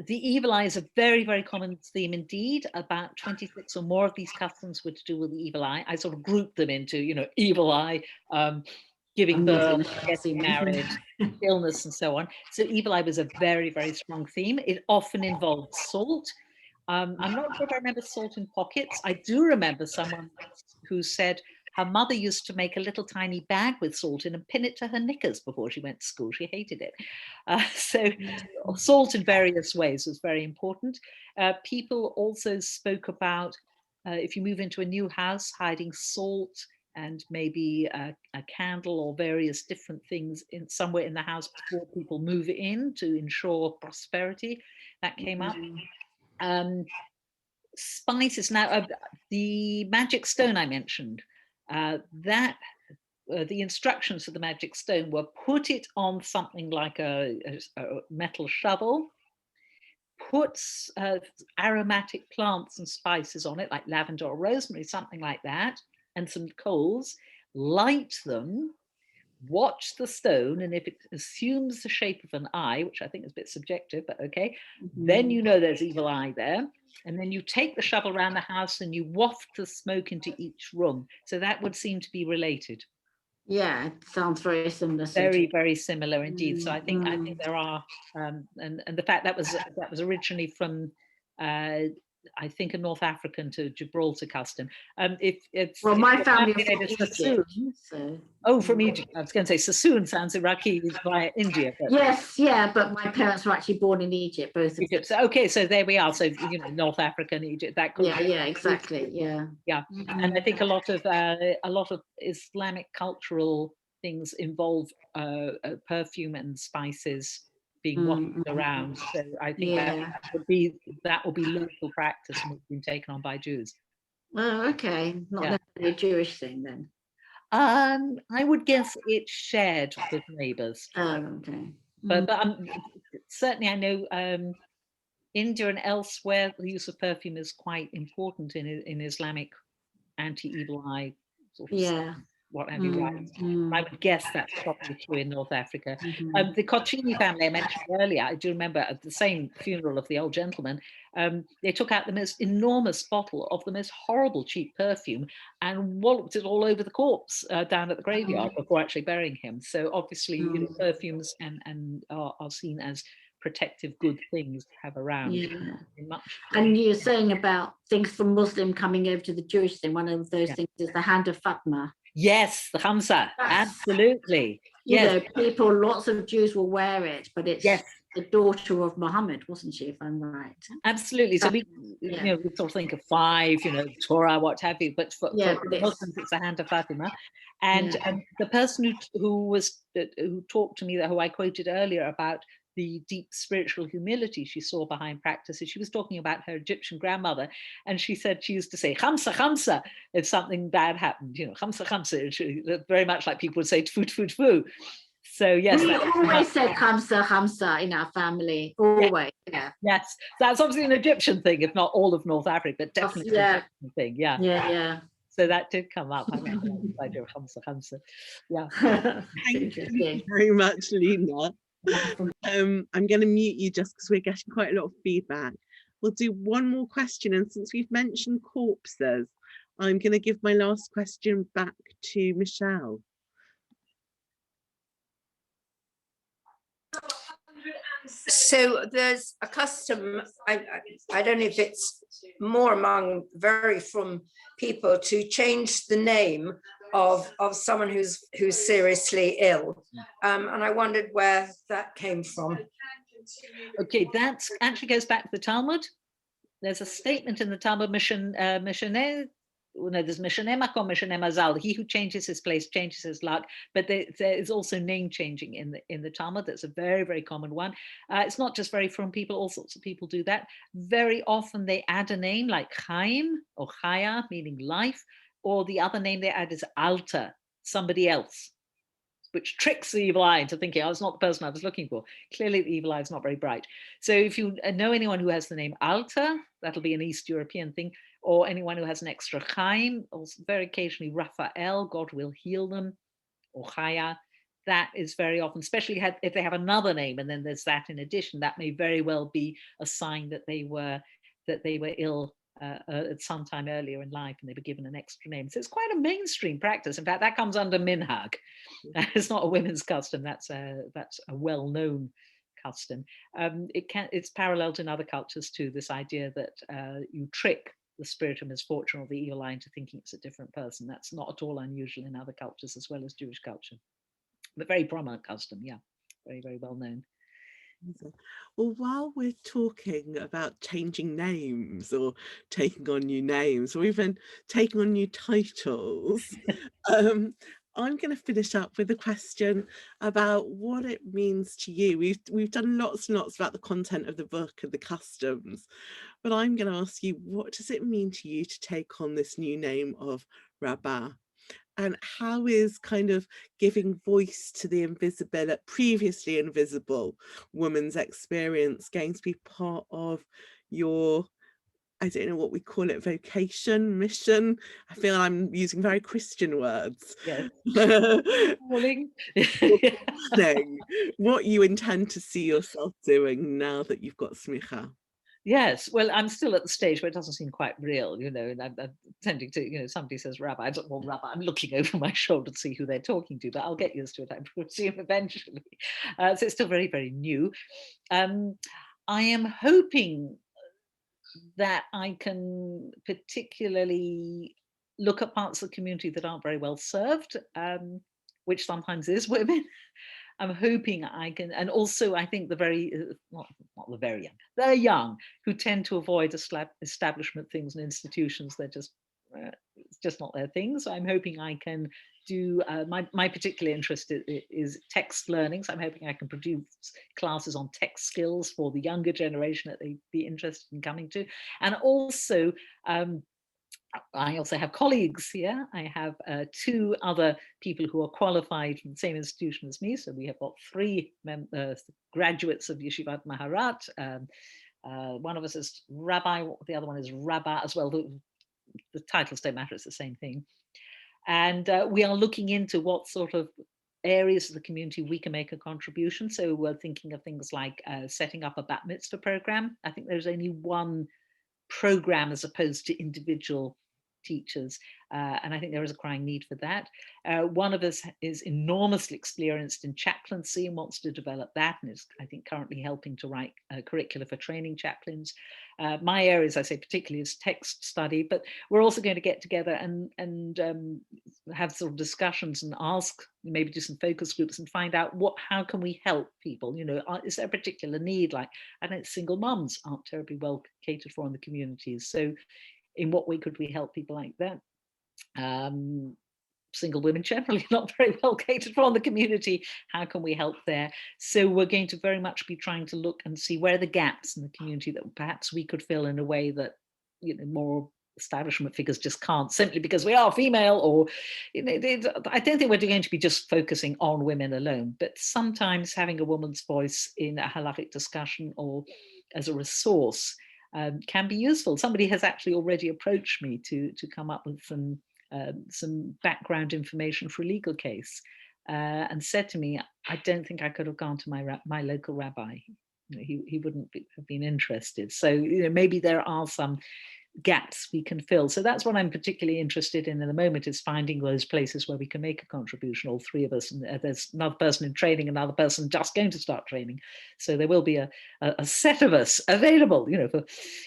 The evil eye is a very, very common theme indeed. About 26 or more of these customs were to do with the evil eye. I sort of grouped them into, evil eye, giving birth, getting married, illness, and so on. So evil eye was a very, very strong theme. It often involved salt. I'm not sure if I remember salt in pockets. I do remember someone who said her mother used to make a little tiny bag with salt in and pin it to her knickers before she went to school. She hated it. So salt in various ways was very important. People also spoke about if you move into a new house, hiding salt and maybe a candle or various different things in somewhere in the house before people move in to ensure prosperity. That came up. Spices. Now, the magic stone I mentioned, the instructions for the magic stone were put it on something like a metal shovel, put aromatic plants and spices on it, like lavender or rosemary, something like that, and some coals, light them, watch the stone, and if it assumes the shape of an eye, which I think is a bit subjective, but okay, then there's evil eye there. And then you take the shovel around the house and you waft the smoke into each room. So that would seem to be related. Yeah, it sounds very similar. Very, very similar indeed. So I think there are, and the fact that was originally from I think a North African to Gibraltar custom. Well, my family is from Egypt. Oh, from Egypt. I was going to say Sassoon sounds Iraqi via India. But yes, yeah, but my parents were actually born in Egypt, both of Egypt. So, okay, so there we are. So North Africa and Egypt. That could yeah, exactly. Yeah. And I think a lot of Islamic cultural things involve perfume and spices being wafted around. So I think that would be local practice and would be taken on by Jews. Oh, okay. Not necessarily a Jewish thing then. I would guess it's shared with neighbours. Oh, okay. But certainly I know India and elsewhere the use of perfume is quite important in Islamic anti-evil eye sort of stuff. What have you right? I would guess that's probably true in North Africa. The Coccini family I mentioned earlier, I do remember at the same funeral of the old gentleman, they took out the most enormous bottle of the most horrible cheap perfume and walloped it all over the corpse down at the graveyard before actually burying him. So obviously, perfumes and are seen as protective good things to have around. And you're saying about things from Muslim coming over to the Jewish thing. One of those things is the Hand of Fatma. Yes, the Hamza, absolutely. You know, lots of Jews will wear it, but it's the daughter of Muhammad, wasn't she, if I'm right? Absolutely. So we sort of think of 5, Torah, what have you, but for Muslims, it's the Hand of Fatima. And the person who talked to me, who I quoted earlier about the deep spiritual humility she saw behind practices. She was talking about her Egyptian grandmother, and she said she used to say "Khamsa, Khamsa" if something bad happened. You know, "Khamsa, Khamsa," very much like people would say "Tfu, Tfu, Tfu." So yes, we always said "Khamsa, Khamsa" in our family. Always, yeah. Yes, that's obviously an Egyptian thing, if not all of North Africa, but definitely an Egyptian thing. Yeah, yeah. So that did come up. I like the idea of Khamsa, Khamsa. Yeah. Thank you very much, Lena. I'm going to mute you just because we're getting quite a lot of feedback. We'll do one more question, and since we've mentioned corpses, I'm going to give my last question back to Michelle. So there's a custom, I don't know if it's more among very from people, to change the name of someone who's seriously ill. And I wondered where that came from. Okay, that actually goes back to the Talmud. There's a statement in the Talmud, Mishneh, no, there's Mishneh Makom, Mishneh Mazal. He who changes his place changes his luck. But there is also name changing in the Talmud. That's a very, very common one. It's not just very from people. All sorts of people do that. Very often they add a name like Chaim or Chaya, meaning life, or the other name they add is Alta, somebody else, which tricks the evil eye into thinking, oh, it's not the person I was looking for. Clearly, the evil eye is not very bright. So if you know anyone who has the name Alta, that'll be an East European thing, or anyone who has an extra Chaim, or very occasionally Raphael, God will heal them, or Chaya, that is very often, especially if they have another name and then there's that in addition, that may very well be a sign that they were ill at some time earlier in life and they were given an extra name. So it's quite a mainstream practice. In fact, that comes under minhag. It's not a women's custom. That's a well-known custom. It's paralleled in other cultures too, this idea that you trick the spirit of misfortune or the evil eye into thinking it's a different person. That's not at all unusual in other cultures as well as Jewish culture. But very prominent custom, yeah. Very, very well known. Well, while we're talking about changing names or taking on new names or even taking on new titles, I'm going to finish up with a question about what it means to you. We've done lots and lots about the content of the book and the customs, but I'm going to ask you, what does it mean to you to take on this new name of Rabba? And how is kind of giving voice to the invisible, previously invisible woman's experience going to be part of your, I don't know what we call it, vocation, mission? I feel I'm using very Christian words. Yes. What you intend to see yourself doing now that you've got smicha. Yes, well, I'm still at the stage where it doesn't seem quite real, you know, and I'm tending to, somebody says Rabbi, I don't want Rabbi, I'm looking over my shoulder to see who they're talking to, but I'll get used to it, I presume, eventually. So it's still very, very new. I am hoping that I can particularly look at parts of the community that aren't very well served, which sometimes is women. I'm hoping I can, and also I think the very, not the very young, they're young, who tend to avoid establishment things and institutions. They're just, it's just not their thing. So I'm hoping I can do, my particular interest is text learning. So I'm hoping I can produce classes on text skills for the younger generation that they'd be interested in coming to. And also, I also have colleagues here. I have two other people who are qualified from the same institution as me. So we have got three graduates of Yeshivat Maharat. One of us is Rabbi, the other one is Rabba as well. The titles don't matter, it's the same thing. And we are looking into what sort of areas of the community we can make a contribution. So we're thinking of things like setting up a bat mitzvah program. I think there's only one program as opposed to individual teachers, and I think there is a crying need for that. One of us is enormously experienced in chaplaincy and wants to develop that, and is, I think, currently helping to write curricula for training chaplains. My area, as I say, particularly is text study, but we're also going to get together and have sort of discussions and ask, maybe do some focus groups and find out how can we help people? You know, is there a particular need? Like, I know single mums aren't terribly well catered for in the communities. So in what way could we help people like that? single women generally not very well catered for in the community. How can we help there? So we're going to very much be trying to look and see where are the gaps in the community that perhaps we could fill in a way that, you know, more establishment figures just can't, simply because we are female, or, you know, I don't think we're going to be just focusing on women alone, but sometimes having a woman's voice in a halachic discussion or as a resource can be useful. Somebody has actually already approached me to come up with some background information for a legal case, and said to me, I don't think I could have gone to my local rabbi. You know, he wouldn't have been interested. So, you know, maybe there are some gaps we can fill. So that's what I'm particularly interested in the moment, is finding those places where we can make a contribution, all three of us. And there's another person in training, another person just going to start training. So there will be a set of us available, you know, for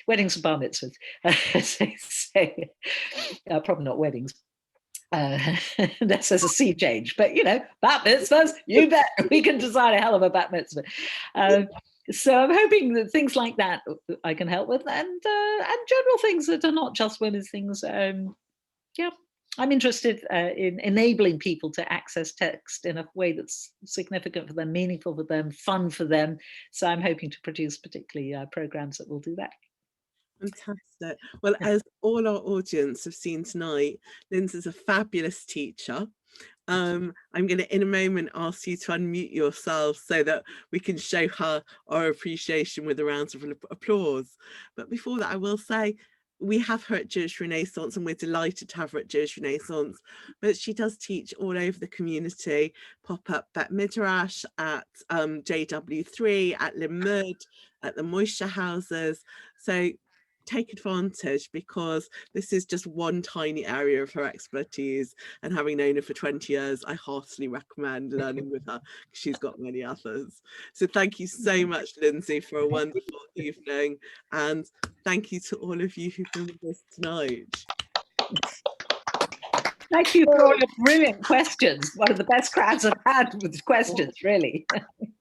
weddings and bar mitzvahs, as they say. Probably not weddings. That says a sea change, but, you know, bat mitzvahs, you bet we can design a hell of a bat mitzvah. So I'm hoping that things like that I can help with, and general things that are not just women's things. Yeah, I'm interested in enabling people to access text in a way that's significant for them, meaningful for them, fun for them. So I'm hoping to produce particularly programs that will do that. Fantastic. Well, as all our audience have seen tonight, Lindsay's a fabulous teacher. I'm going to, in a moment, ask you to unmute yourself so that we can show her our appreciation with a round of applause. But before that, I will say we have her at Jewish Renaissance, and we're delighted to have her at Jewish Renaissance. But she does teach all over the community, pop up at Midrash, at JW3, at Littman, at the Moisture houses. So take advantage, because this is just one tiny area of her expertise, and having known her for 20 years, I heartily recommend learning with her, because she's got many others. So thank you so much, Lindsay, for a wonderful evening, and thank you to all of you who've been with us tonight. Thank you for all your brilliant questions. One of the best crowds I've had with questions, really.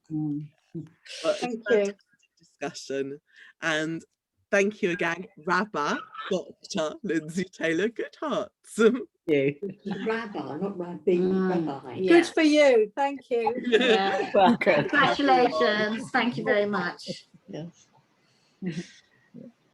Thank you. Discussion. And thank you again, Rabba Dr Lindsey Taylor-Guthartz. Rabbi, not Rabbi, Rabbi. Good Yes. for you. Thank you. Yeah. Welcome. Congratulations. Thank you very much. Yes.